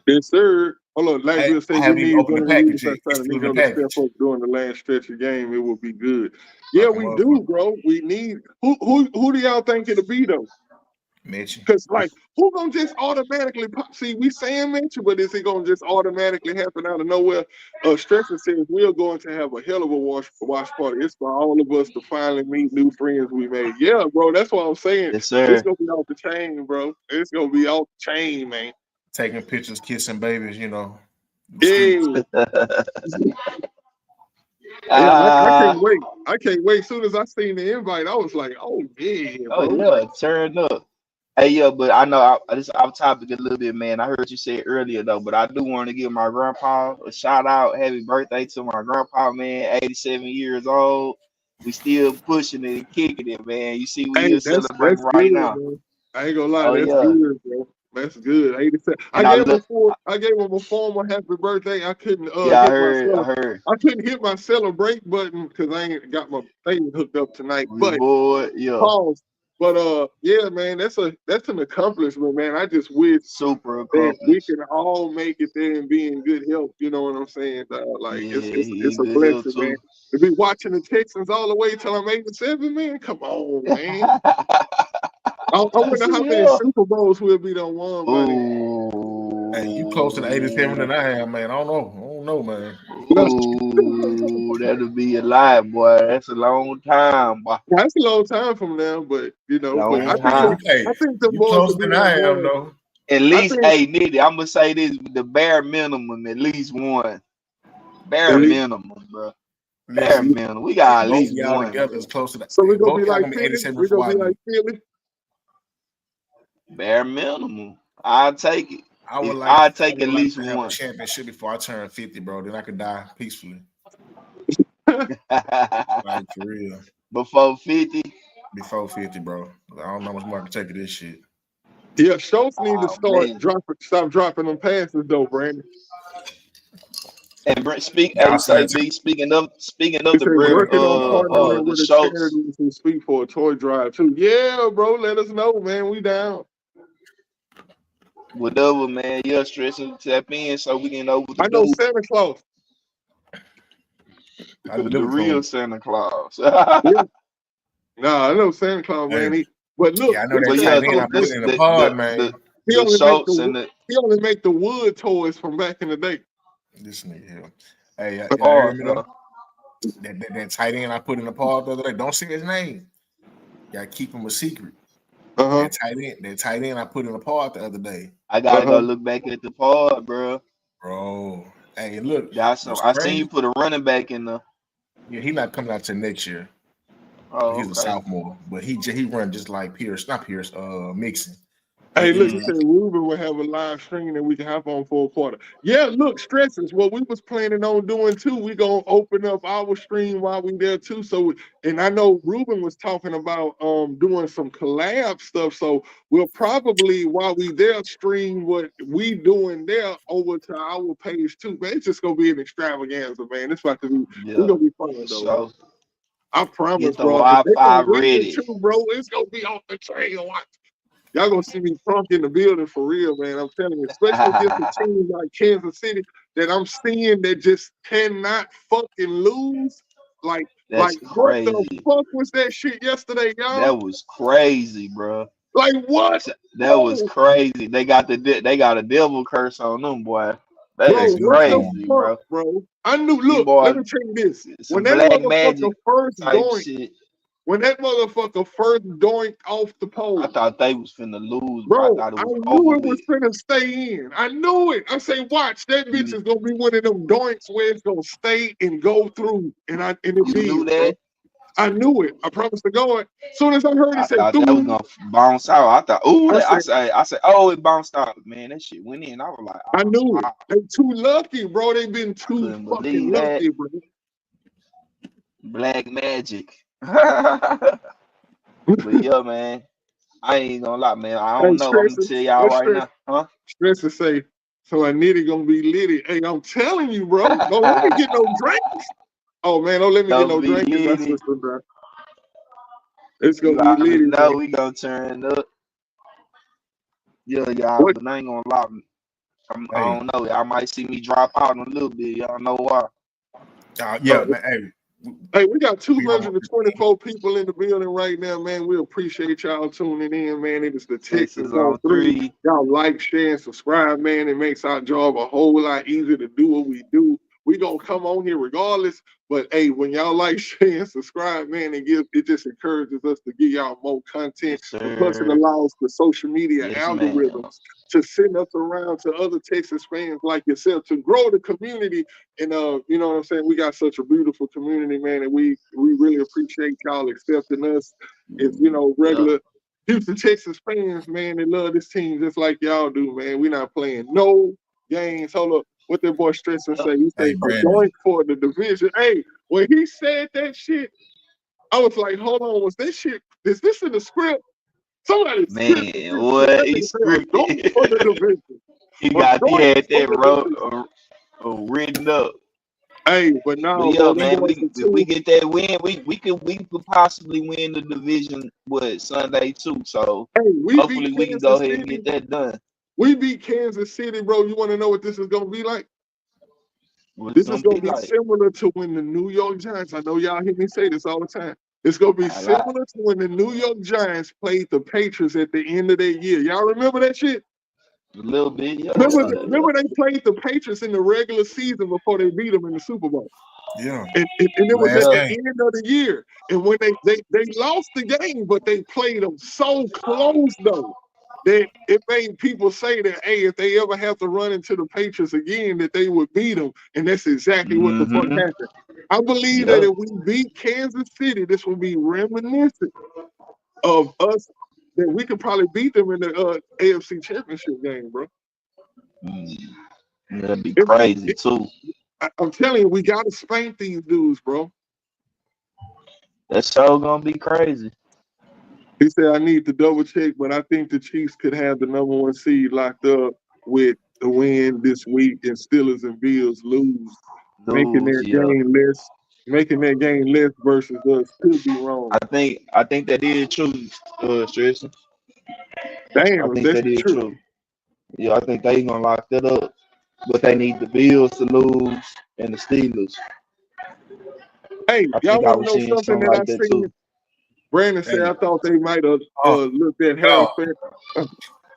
S2: Yes, sir. Hold on, like
S4: I
S2: we'll say, we
S4: haven't even
S2: need
S4: opened
S2: one
S4: the
S2: of the leaders
S4: package yet. It's
S2: outside of
S4: still
S2: need
S4: in the
S2: them to step
S4: package.
S2: up during the last stretch of the game. It will be good. Yeah,
S4: Like a
S2: we do,
S4: motherfucker.
S2: bro. We need who do y'all think it'll be though?
S4: Mitch.
S2: Because like who gonna just automatically pop? See, we saying Mitchell, but is it gonna just automatically happen out of nowhere? Stretcher says we're going to have a hell of a watch party. It's for all of us to finally meet new friends we made. Yeah, bro. That's what I'm saying.
S3: Yes,
S2: It's
S3: sir.
S2: gonna be off the chain, bro. It's gonna be off the chain, man.
S4: Taking pictures, kissing babies, you know. The
S2: Hey.
S4: streets.
S2: Yeah, I
S3: Ah,
S2: can't wait. I can't wait. As soon as I seen the invite, I was like, "Oh yeah,
S3: oh
S2: bro!"
S3: yeah, turn up. Hey, yeah, but I know this off topic a little bit, man. I heard you say it earlier though, but I do want to give my grandpa a shout out. Happy birthday to my grandpa, man. 87 years old. We still pushing it and kicking it, man. You see, we
S2: Hey,
S3: here
S2: that's
S3: celebrating
S2: good,
S3: right now.
S2: man. I ain't gonna lie,
S3: Oh
S2: that's
S3: yeah,
S2: good, bro. That's good. 87.
S3: and I look.
S2: I gave him a formal happy birthday. I couldn't
S3: Yeah, I heard.
S2: hit my celebrate button because I ain't got my thing hooked up tonight.
S3: We
S2: But
S3: bored, yeah.
S2: pause. But yeah, man, that's an accomplishment, man. I just wish
S3: Super
S2: that we
S3: accomplished.
S2: can all make it there and be in good health. You know what I'm saying? Like
S3: Yeah,
S2: it's
S3: he
S2: a
S3: good health
S2: blessing, man.
S3: too.
S2: To be watching the Texans all the way till I'm 87, man. Come on, man. I
S3: I
S2: wonder
S3: said,
S2: how many
S3: yeah.
S2: Super Bowls we'll be done won by then.
S4: Hey, you closer to 87
S3: Ooh,
S4: than I am, man. I don't know. I don't know, man.
S3: ooh, that'll be a lie, boy. That's a long time, boy.
S2: That's a long time from now, but but
S3: Long
S2: I think
S3: time.
S2: I think the
S4: You
S2: boys will
S4: closer
S2: be
S4: than
S2: done
S4: I am,
S2: won.
S4: though.
S3: At
S2: I
S3: least,
S2: think
S3: hey, Nitty, I'm gonna say this: the bare minimum, at least one.
S2: at
S3: Bare
S2: least
S3: minimum, bro. Bare
S4: Listen,
S3: minimum. We got at
S4: both of
S3: least
S4: y'all
S3: one,
S4: together
S3: bro.
S4: is closer to
S2: so we're gonna be
S4: both y'all
S2: like
S4: gonna be
S2: Philly.
S4: 87
S2: We're gonna
S4: before I
S2: be like
S4: do.
S2: Philly.
S3: Bare minimum. I'll take it.
S4: I would like
S3: I'll
S4: I
S3: take at
S4: would like
S3: least
S4: to have a
S3: one.
S4: championship before I turn 50, bro. Then I could die peacefully. Like for real.
S3: Before 50.
S4: Before 50, bro. I don't know how much more I can take of this shit.
S2: Yeah, Schultz need to
S3: Oh man.
S2: stop dropping them passes though, Brandon.
S3: And speak,
S4: Y'all
S3: hey,
S4: see
S3: say
S4: that
S3: B. Speaking
S2: He
S3: of the
S2: said
S3: Brim,
S2: working on partnering
S3: the
S2: with the
S3: Schultz
S2: charities who speak for a toy drive too. Yeah, bro, let us know, man. We down.
S3: whatever, man. Yeah, stressing tap in so we can know what to
S2: I know
S3: do.
S2: Santa Claus.
S4: I
S3: The
S4: delivered to
S3: real
S4: him.
S3: Santa Claus.
S2: Yeah. Nah, I know Santa Claus,
S4: Hey,
S2: man. But look,
S4: yeah, I know
S2: this
S4: that
S3: But
S2: Santa
S3: yeah,
S4: tight end
S2: Claus,
S4: I put
S3: this
S4: in the pod,
S3: the
S4: man.
S2: he
S3: the
S2: only make
S3: Schultz and the
S2: the wood toys from back in the day.
S4: This nigga here. Hey, y'all heard
S3: cars,
S4: me
S3: though.
S4: though? That tight end I put in the pod the other day. Don't say his name. Gotta keep him a secret.
S2: Uh-huh.
S4: That tight end I put in the pod the other day.
S3: I gotta
S2: Uh-huh.
S3: go look back at the pod, bro.
S4: Bro. Hey, look,
S3: Got some.
S4: what's
S3: I seen you
S4: crazy?
S3: put a running back in the.
S4: Yeah, he not coming out till next year.
S3: Oh,
S4: He's a
S3: okay.
S4: sophomore, but he run just like Pierce, not Pierce, Mixon.
S2: Hey, look, you
S3: Mm-mm.
S2: said Ruben will have a live stream that we can hop on for a quarter. Yeah, look, stresses. What we was planning on doing too. We gonna open up our stream while we there too. So, and I know Ruben was talking about doing some collab stuff. So we'll probably while we there stream what we doing there over to our page too. Man, it's just gonna be an extravaganza, man. It's about to be. We're
S3: Yeah,
S2: gonna be fun
S3: for
S2: though, bro.
S3: sure.
S2: I promise,
S3: Get the
S2: bro. If they
S3: Wi-Fi
S2: gonna win
S3: ready.
S2: too, bro, it's gonna be off the trail. Watch. Y'all gonna see me drunk in the building for real, man. I'm telling you, especially against a team like Kansas City that I'm seeing that just cannot fucking lose. Like
S3: That's
S2: what the
S3: crazy.
S2: fuck was that shit yesterday, y'all?
S3: That was crazy, bro.
S2: Like what,
S3: That was
S2: bro?
S3: crazy. They got a devil curse on them, boy. That
S2: Bro,
S3: is
S4: Texans
S2: what the
S4: on.
S3: crazy,
S2: fuck,
S3: bro.
S2: bro? I knew.
S3: Them
S2: Look, let
S3: boys,
S2: me tell you this. When
S3: some
S2: that
S3: black
S2: motherfucker
S3: magic
S2: first
S3: type
S2: doinked,
S3: shit.
S2: when that motherfucker first doinked off the
S3: I
S2: pole.
S3: thought they was finna lose, bro. I
S2: Bro,
S3: thought it
S2: I
S3: was
S2: knew
S3: over
S2: it was
S3: with.
S2: gonna stay in. I knew it. I say, watch, that bitch
S3: You
S2: is gonna be one of them doinks where it's gonna stay and go through. And it
S3: you knew
S2: did, bro.
S3: that?
S2: I knew it. I promised to God. Soon as I heard it
S3: I
S2: say
S3: thought that was
S2: through,
S3: gonna bounce out. I thought, ooh,
S2: I
S3: that
S2: said,
S3: I said, oh, it bounced out. Man, that shit went in. I was like,
S2: I
S3: oh
S2: knew it.
S3: wow,
S2: They too lucky, bro. They been
S3: I
S2: too
S3: couldn't
S2: fucking
S3: believe that.
S2: lucky, bro.
S3: Black magic. But yeah, man. I ain't gonna lie, man. I
S2: Hey,
S3: don't know. I'm gonna
S2: stressing.
S3: tell y'all
S2: What
S3: right
S2: stress?
S3: now, huh?
S2: Stress to say, so I nitty gonna be litty. Hey, I'm telling you, bro. Don't let me get no drinks. Oh man, don't let me get
S3: Don't
S2: no
S3: be
S2: drinks. I
S3: litty.
S2: switched them down. It's gonna
S3: You
S2: be
S3: already
S2: litty,
S3: know
S2: man.
S3: we gonna turn up. Yeah, y'all,
S2: What?
S3: but I ain't gonna lie. I
S4: Hey,
S3: don't know. Y'all might see me drop out in a little bit. Y'all know why.
S2: Uh,
S4: yeah, man. Hey,
S2: Hey, we got
S4: we almost
S2: 224 people in the building right now, man. We appreciate y'all tuning in, man. It is the Texans
S3: Texas
S2: on
S3: on
S2: 3.
S3: 3.
S2: Y'all like, share, and subscribe, man. It makes our job a whole lot easier to do what we do. We gonna come on here regardless. But hey, when y'all like, share, and subscribe, man, it just encourages us to give y'all more content.
S3: Yes,
S2: And plus, it
S3: sir.
S2: allows the social media
S3: Yes, ma'am.
S2: algorithms to send us around to other Texas fans like yourself to grow the community. And you know what I'm saying? We got such a beautiful community, man, and we really appreciate y'all accepting us as,
S3: Yeah.
S2: regular Houston, Texas fans, man. They love this team just like y'all do, man. We're not playing no games. Hold up. What that boy Stressing
S3: Yep.
S2: say? He
S4: hey
S2: say a
S4: Brandon.
S2: doink for the division. Hey, when he said that shit, I was like, hold on, was this shit, is this in the script? Somebody
S3: Man,
S2: scripted this shit.
S3: what
S2: That
S3: he
S2: nigga say a doink
S3: scripted?
S2: for the division. A
S3: He
S2: doink
S3: had
S2: for
S3: that
S2: the
S3: wrote
S2: division.
S3: written up.
S2: Hey, but
S3: But
S2: now,
S3: yeah,
S2: bro, them
S3: man,
S2: boys are
S3: if we
S2: too.
S3: get that win, we could possibly win the division Sunday too. So
S2: Hey, we beat
S3: hopefully we can go
S2: Kansas
S3: ahead and
S2: City.
S3: get that done.
S2: We beat Kansas City, bro. You want to know what this is going to be like?
S3: What it's
S2: This is
S3: gonna
S2: going
S3: be
S2: to be
S3: like.
S2: similar to when the New York Giants, I know y'all hear me say this all the time. It's going to be
S3: I like
S2: similar to when the New York Giants played the Patriots at the end of their year. Y'all remember that shit?
S3: a little bit, yeah.
S2: Remember they played the Patriots in the regular season before they beat them in the Super Bowl.
S4: Yeah,
S2: And it was at
S4: last
S3: Yeah.
S2: the
S4: game.
S2: end of the year. And when they lost the game, but they played them so close though that it made people say that, hey, if they ever have to run into the Patriots again, that they would beat them. And that's exactly what the fuck
S3: Mm-hmm.
S2: happened. I believe that
S3: Yep.
S2: if we beat Kansas City, this will be reminiscent of us that we could probably beat them in the AFC Championship game, bro.
S3: Mm. That'd be
S2: It,
S3: crazy
S2: it,
S3: too.
S2: I'm telling you, we got to spank these dudes, bro.
S3: That show gonna be crazy.
S2: He said, I need to double check, but I think the Chiefs could have the #1 seed locked up with the win this week and Steelers and Bills lose, making
S3: Lose,
S2: that
S3: yeah.
S2: game less, versus us. Could be wrong.
S3: I think that is true, Tristan. I
S2: Damn, is
S3: think
S2: that
S3: that is
S2: true?
S3: true. Yeah, I think they gonna lock that up. But they need the Bills to lose and the Steelers.
S2: Hey,
S3: I
S2: y'all
S3: think I
S2: want to
S3: was
S2: know
S3: seeing
S2: something
S3: something
S2: that I
S3: like that
S2: seen?
S3: too.
S2: Brandon said
S4: Hey,
S2: I thought they might have
S4: oh,
S2: looked at
S4: oh,
S2: Harry Fair.
S4: all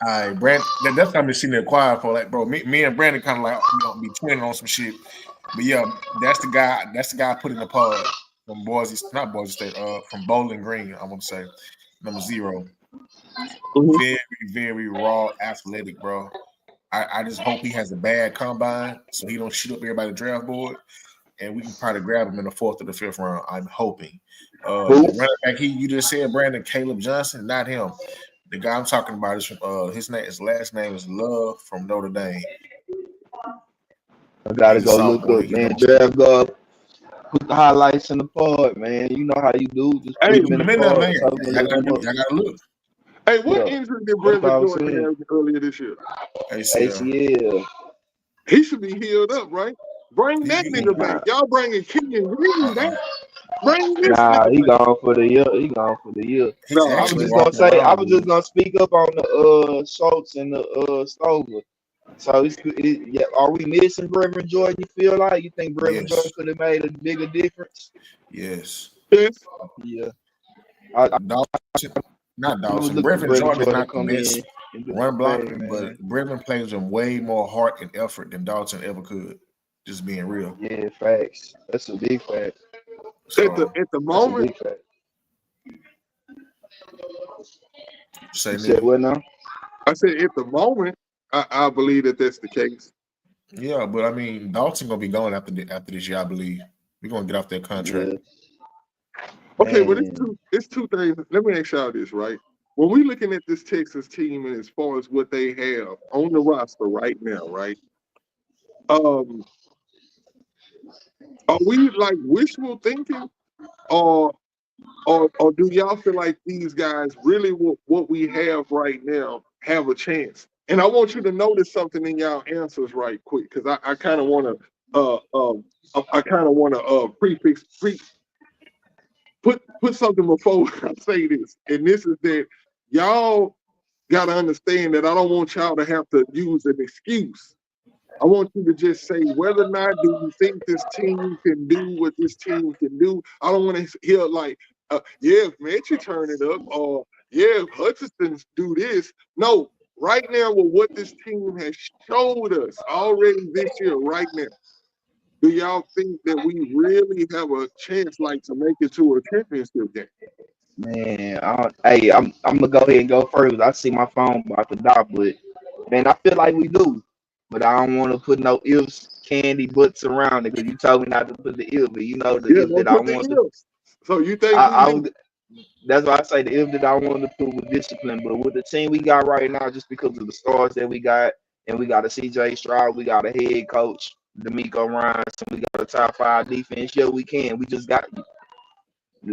S4: right, Brandon. That's what I've been sitting there quiet for. Like, bro, me and Brandon kind of like be twinning on some shit. But yeah, that's the guy. That's the guy I put in the pod from Boise, not Boise State. From Bowling Green. I'm gonna say number 0.
S2: Mhm.
S4: Very, very raw, athletic, bro. I just hope he has a bad combine so he don't shoot up everybody draft board, and we can probably grab him in the 4th or the 5th round. I'm hoping.
S2: Who?
S4: The running back you just said, Brandon Caleb Johnson, not him. The guy I'm talking about is from his last name is Love from Notre Dame.
S3: I gotta
S4: He's a
S3: go look
S4: sophomore.
S3: up, man. Draft go put the highlights in the pod, man. You know how you do. Just put
S2: Hey,
S3: them in the
S4: Man,
S3: pod so we can
S4: y'all
S3: look them up.
S4: gotta look.
S2: hey, what
S3: Yeah,
S2: injury did
S3: that's
S2: Brevin
S3: what I'm
S2: Jordan
S3: saying.
S2: have earlier this year?
S4: ACL.
S3: ACL.
S2: He should be healed up, right? Bring that
S4: He
S2: nigga back. Y'all bringing Kenyon Green back. Bring this
S3: Nah,
S2: nigga
S3: he
S2: back.
S3: gone for the year. He gone for the year.
S4: he's
S2: No,
S3: I was
S4: actually
S3: just gonna
S4: walking
S3: say, I
S4: around
S3: was just
S4: good.
S3: gonna speak up on the Schultz and the Stover. So yeah, are we missing Brevin Jordan? You feel like you think Brevin Jordan
S4: Yes.
S3: could have made a bigger difference?
S4: Yes.
S2: yes.
S3: Yeah, I
S4: Dawson, not
S3: was
S4: Dawson.
S3: looking for
S4: Brevin
S3: Brevin
S4: Jordan is
S3: Jordan to
S4: not the
S3: come in
S4: best
S3: and do
S4: run
S3: his
S4: blocker,
S3: thing,
S4: but
S3: man.
S4: Brevin plays him way more heart and effort than Dalton ever could. Just being real.
S3: Yeah, facts. That's a big fact.
S2: At the
S4: So
S2: at the
S3: That's a
S2: moment,
S3: big fact.
S4: say
S3: You said
S4: nigga.
S3: what now?
S2: I said at the moment, I believe that that's the case.
S4: Yeah, but I mean Dalton gonna be gone after this year, I believe. We're gonna get off that
S3: Yeah,
S4: contract.
S2: Okay, but
S3: man.
S2: it's two things. Let me ask y'all this, right? When we looking at this Texas team and as far as what they have on the roster right now, right? Um, are we like wishful thinking, or or do y'all feel like these guys really what we have right now have a chance? And I want you to notice something in y'all answers right quick, because I kind of want to I kind of want to put something before I say this, and this is that y'all got to understand that I don't want y'all to have to use an excuse. I want you to just say whether or not do you think this team can do what this team can do. I don't want to hear like, yeah, if Mechie turn it up, or yeah, if Hutchinson's do this. No, right now with what this team has showed us already this year, right now, do y'all think that we really have a chance like to make it to a championship game?
S3: Man, hey, I'm gonna go ahead and go first. I see my phone about to die, but man, I feel like we do. But I don't want to put no ifs, candy, buts around it because you told me not to put the if. But you know the
S2: Yeah,
S3: if
S2: don't
S3: that I
S2: put the
S3: want to.
S2: ifs. So you think we
S3: I
S2: do?
S3: was. That's why I say the if that I want to put with discipline. But with the team we got right now, just because of the stars that we got, and we got a CJ Stroud, we got a head coach, D'Amico Ryan, we got a top 5 defense. Yeah, we can. We just got.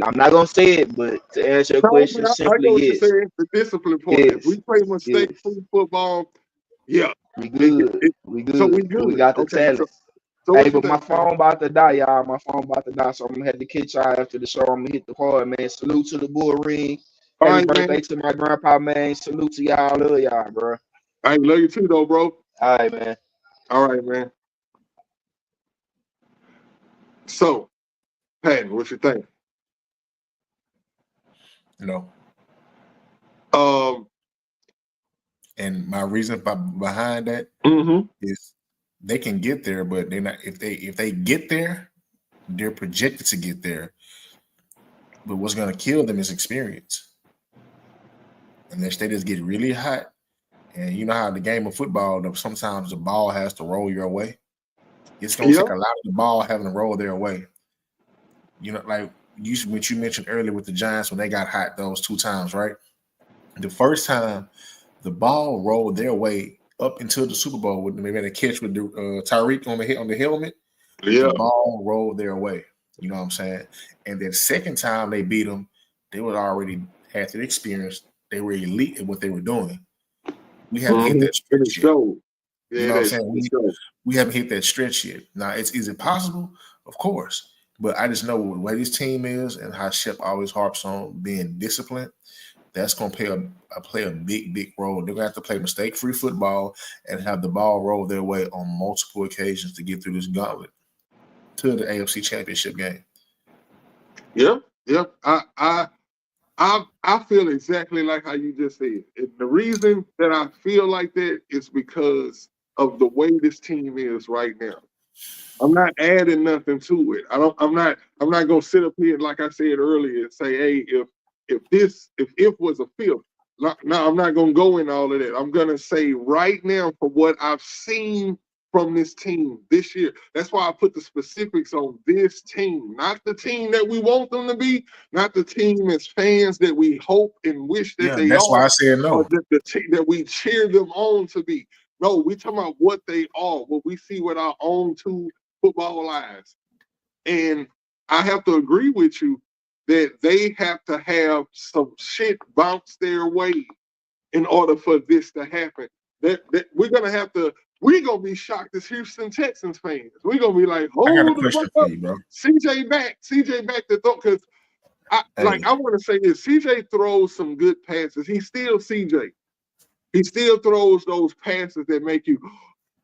S3: I'm not gonna say it, but to answer your
S2: No, but
S3: question,
S2: I
S3: simply
S2: know what you're
S3: yes,
S2: saying. The discipline part. If
S3: yes,
S2: we play
S3: yes.
S2: mistake-free football, yeah,
S3: We
S2: it,
S3: good.
S2: it,
S3: We
S2: so we
S3: good. Cause we
S2: good.
S3: got the
S2: Okay,
S3: talent.
S2: so
S3: Hey,
S2: what you
S3: but my
S2: think, man?
S3: phone about to die, y'all. My phone about to die, so I'm gonna have to catch y'all after the show. I'm gonna hit the hard, man. Salute to the bull ring.
S2: All
S3: Happy
S2: right, man.
S3: birthday to my grandpa, man. Salute to y'all. Love y'all, bro.
S2: I love you too, though, bro.
S3: All right, man.
S2: All right, man. So, Patton, what you think?
S4: No.
S2: Um.
S4: And my reason behind that
S2: Mm-hmm.
S4: is they can get there, but they're not. If they get there, they're projected to get there. But what's going to kill them is experience. Unless they just get really hot, and you know how the game of football, sometimes the ball has to roll your way. It's going to
S2: Yeah.
S4: take a lot of the ball having to roll their way. You know, like what you mentioned earlier with the Giants when they got hot those 2 times, right? The first time the ball rolled their way up into the Super Bowl with maybe a catch with Tyreek on the helmet. The
S2: Yeah.
S4: ball rolled their way. You know what I'm saying? And then second time they beat them, they would already had the experience. They were elite at what they were doing. We haven't hit
S2: Mm-hmm.
S4: that
S2: And it
S4: stretch yet.
S2: showed.
S4: You
S2: Yeah,
S4: know what I'm
S2: that
S4: saying?
S2: shit showed.
S4: We haven't hit that stretch yet. Now, is it possible? Of course. But I just know the way this team is and how Shep always harps on being disciplined. That's going to play a big role. They're going to have to play mistake-free football and have the ball roll their way on multiple occasions to get through this gauntlet to the AFC Championship game.
S2: Yep. Yep. I feel exactly like how you just said. And the reason that I feel like that is because of the way this team is right now. I'm not adding nothing to it. I'm not gonna sit up here like I said earlier and say, hey, if was a fifth. No, I'm not gonna go in all of that. I'm gonna say right now, for what I've seen from this team this year. That's why I put the specifics on this team, not the team that we want them to be, not the team as fans that we hope and wish that
S4: Yeah,
S2: they
S4: that's why
S2: are,
S4: I said
S2: or
S4: no.
S2: the team that we cheer them on to be. No, we talking about what they are, what we see with our own two football eyes. And I have to agree with you that they have to have some shit bounce their way in order for this to happen. That we're gonna be shocked as Houston Texans fans. We're gonna be like,
S4: I got a
S2: hold the fuck
S4: question for
S2: up.
S4: you, bro.
S2: CJ back to throw, because I
S4: Hey,
S2: want to say this. CJ throws some good passes. He's still CJ. He still throws those passes that make you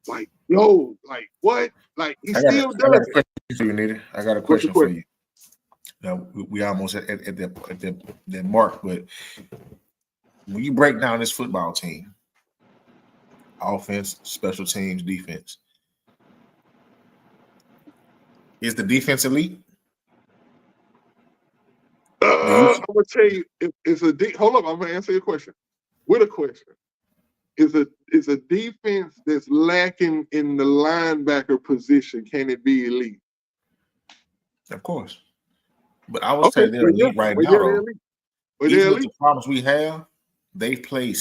S2: like, yo, like what? Like he still
S4: I got
S2: does
S4: a
S2: it.
S4: question for you, Nita. I got a
S2: What's the
S4: question for
S2: question?
S4: you. Now we almost at the mark, but when you break down this football team, offense, special teams, defense, is the defense elite? Do you?
S2: I'm gonna tell you, it's a hold up. I'm gonna answer your question with a question. Is a defense that's lacking in the linebacker position? Can it be elite?
S4: Of course, but I would
S2: Okay,
S4: say they're
S2: well yeah,
S4: elite right
S2: well
S4: now,
S2: yeah, they're
S4: though.
S2: elite. Well they're
S4: Even with
S2: elite.
S4: the problems we have, they play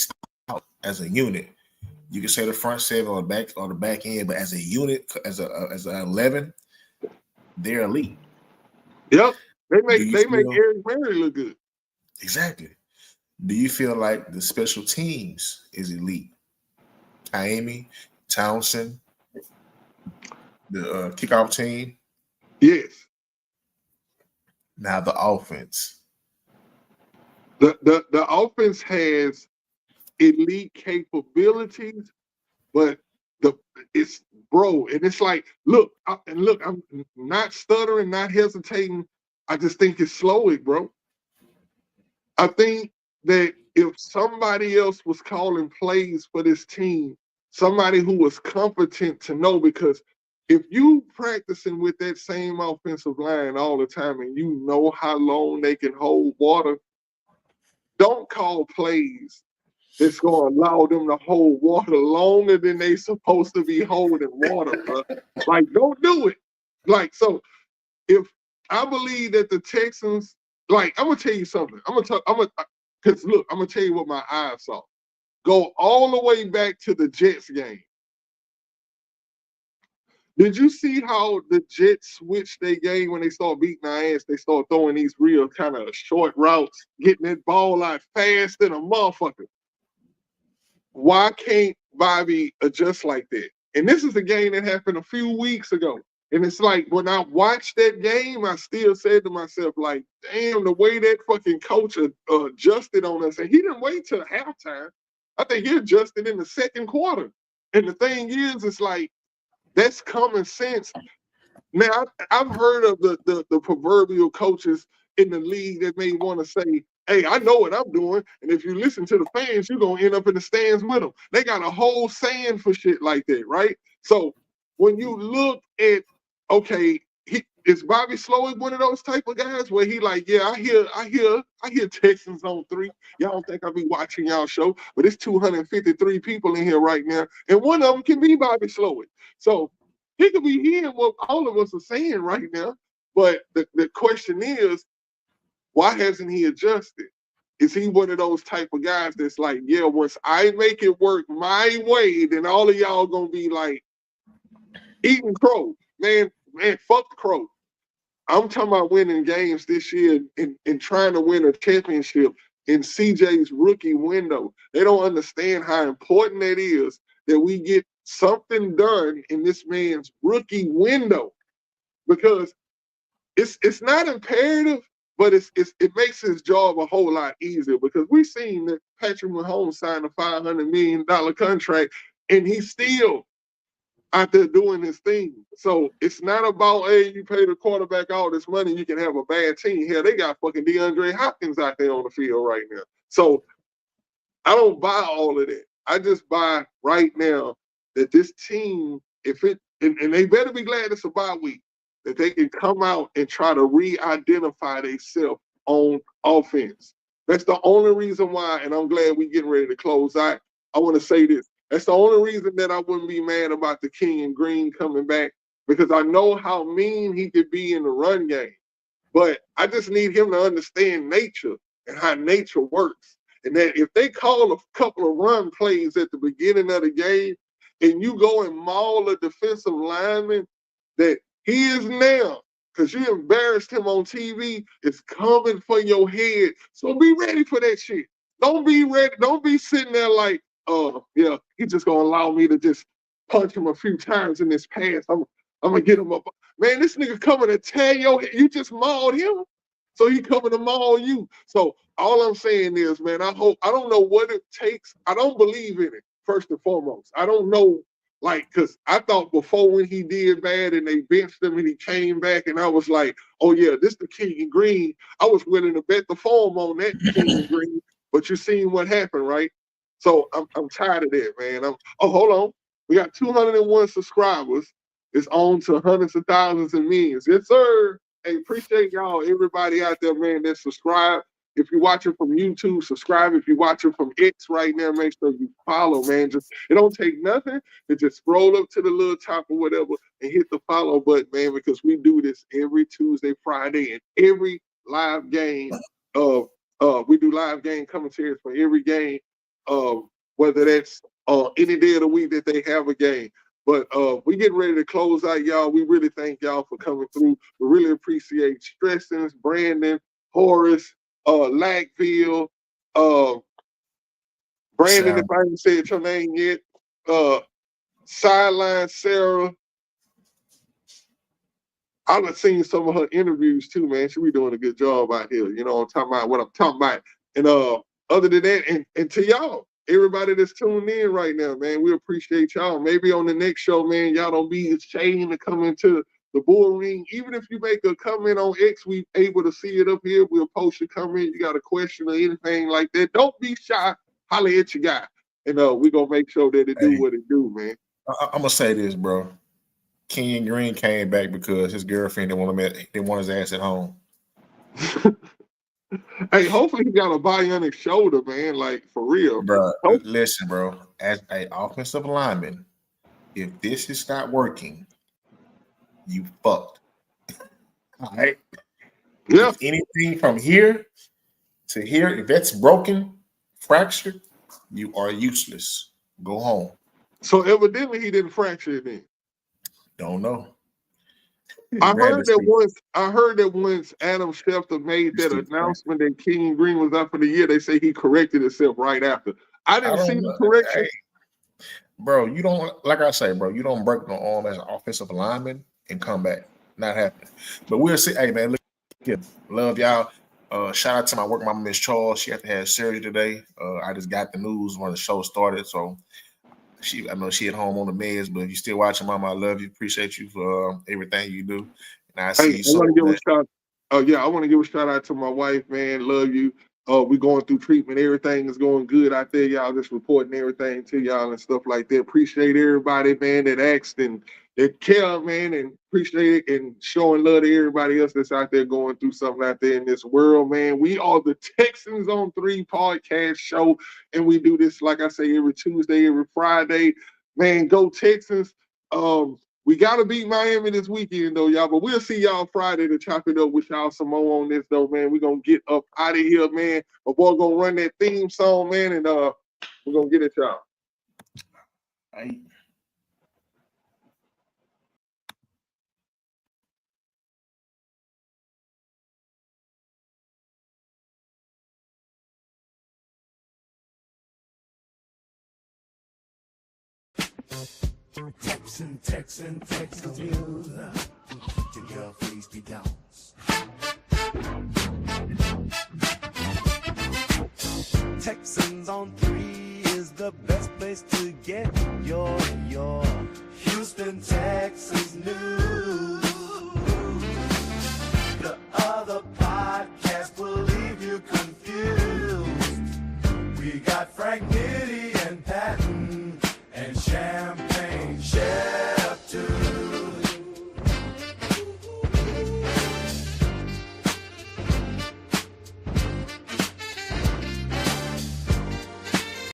S4: out as a unit. You can say the front seven or the back end, but as a unit, as an 11, they're elite.
S2: Yep,
S4: Do you
S2: they make
S4: feel
S2: Eric Berry look good.
S4: exactly? Do you feel like the special teams is elite? Amy, Townsend, the kickoff team.
S2: Yes,
S4: Now the offense.
S2: the offense has elite capabilities, but the it's bro, and it's like look, I'm not stuttering, not hesitating. I just think it's slow, bro. I think that if somebody else was calling plays for this team, somebody who was competent to know, because if you practicing with that same offensive line all the time and you know how long they can hold water, don't call plays that's going to allow them to hold water longer than they supposed to be holding water, bro. Like, don't do it. Like, so if I believe that the Texans, like, I'm gonna tell you something. Because look, I'm gonna tell you what my eyes saw. Go all the way back to the Jets game. Did you see how the Jets switched their game when they start beating our ass? They start throwing these real kind of short routes, getting that ball out fast than a motherfucker. Why can't Bobby adjust like that? And this is a game that happened a few weeks ago. And it's like when I watched that game, I still said to myself, like, damn, the way that fucking coach adjusted on us. And he didn't wait till halftime. I think he adjusted in the second quarter. And the thing is, it's like, that's common sense. Now, I've heard of the proverbial coaches in the league that may want to say, hey, I know what I'm doing. And if you listen to the fans, you're going to end up in the stands with them. They got a whole saying for shit like that, right? So when you look at, okay, is Bobby Slowick one of those type of guys where he like, yeah, I hear Texans on 3. Y'all don't think I'll be watching y'all show, but it's 253 people in here right now, and one of them can be Bobby Slowick. So he could be hearing what all of us are saying right now. But the question is, why hasn't he adjusted? Is he one of those type of guys that's like, yeah, once I make it work my way, then all of y'all gonna be like eating crow. Man, fuck the crow. I'm talking about winning games this year and trying to win a championship in CJ's rookie window. They don't understand how important it is that we get something done in this man's rookie window, because it's not imperative, but it makes his job a whole lot easier, because we've seen that Patrick Mahomes signed a $500 million contract and he's still out there doing his thing. So it's not about, hey, you pay the quarterback all this money, you can have a bad team. Hell, they got fucking DeAndre Hopkins out there on the field right now. So I don't buy all of that. I just buy right now that this team, and they better be glad it's a bye week, that they can come out and try to re-identify themselves on offense. That's the only reason why, and I'm glad we're getting ready to close out. I want to say this. That's the only reason that I wouldn't be mad about the King and Green coming back, because I know how mean he could be in the run game. But I just need him to understand nature and how nature works. And that if they call a couple of run plays at the beginning of the game and you go and maul a defensive lineman that he is now, because you embarrassed him on TV, it's coming for your head. So be ready for that shit. Don't be ready. Don't be sitting there like, yeah, he's just going to allow me to just punch him a few times in this pass. I'm going to get him up. Man, this nigga coming to tear your head. You just mauled him, so he coming to maul you. So all I'm saying is, man, I don't know what it takes. I don't believe in it, first and foremost. I don't know, like, because I thought before when he did bad and they benched him and he came back and I was like, oh, yeah, this the King and Green. I was willing to bet the farm on that King and Green, but you seen what happened, right? So I'm tired of that, man. Hold on. We got 201 subscribers. It's on to hundreds of thousands and millions. Yes, sir. Hey, appreciate y'all, everybody out there, man, that subscribe. If you're watching from YouTube, subscribe. If you're watching from X right now, make sure you follow, man. It don't take nothing to just scroll up to the little top or whatever and hit the follow button, man, because we do this every Tuesday, Friday, and every live game. We do live game commentaries for every game, whether that's any day of the week that they have a game. But we getting ready to close out, y'all. We really thank y'all for coming through. We really appreciate Stressins, Brandon, Horace, Lackville, Brandon, if I haven't said your name yet, Sideline Sarah. I've seen some of her interviews too, man. She be doing a good job out here. You know, I'm talking about what I'm talking about. And other than that, and to y'all, everybody that's tuned in right now, man, we appreciate y'all. Maybe on the next show, man, y'all don't be ashamed to come into the bull ring. Even if you make a comment on X, we able to see it up here. We'll post your comment. You got a question or anything like that, don't be shy. Holler at your guy. And we're going to make sure that it do what it do, man.
S4: I'm going to say this, bro. King Green came back because his girlfriend didn't want his ass at home.
S2: Hey, hopefully he got a bionic shoulder, man. Like, for real.
S4: Bro, listen, bro. As an offensive lineman, if this is not working, you fucked. All right?
S2: Yeah.
S4: If anything from here to here, if that's broken, fractured, you are useless. Go home.
S2: So evidently he didn't fracture it then.
S4: Don't know.
S2: I heard that once Adam Schefter made that announcement that King Green was out for the year, they say he corrected himself right after. I didn't see the correction.
S4: Hey, bro, you don't, like I say, bro, you don't break no arm as an offensive lineman and come back. Not happening. But we'll see. Hey, man, look, love y'all. Shout out to my work mama, Miss Charles. She had to have surgery today. I just got the news when the show started, so I know she at home on the meds, but if you still watching, Mama, I love you. Appreciate you for everything you do. And I see you soon.
S2: I want to give a shout out to my wife, man. Love you. We going through treatment. Everything is going good out there. Y'all just reporting everything to y'all and stuff like that. Appreciate everybody, man, that asked and that care, man, and appreciate it and showing love to everybody else that's out there going through something out there in this world, man. We are the Texans on 3 podcast show, and we do this, like I say, every Tuesday, every Friday. Man, go Texans. We got to beat Miami this weekend, though, y'all. But we'll see y'all Friday to chop it up with y'all some more on this, though, man. We're going to get up out of here, man. My boy going to run that theme song, man, and we're going to get at y'all.
S4: Hey.
S1: Texans, you. Your girl, please be down. Texans on 3 is the best place to get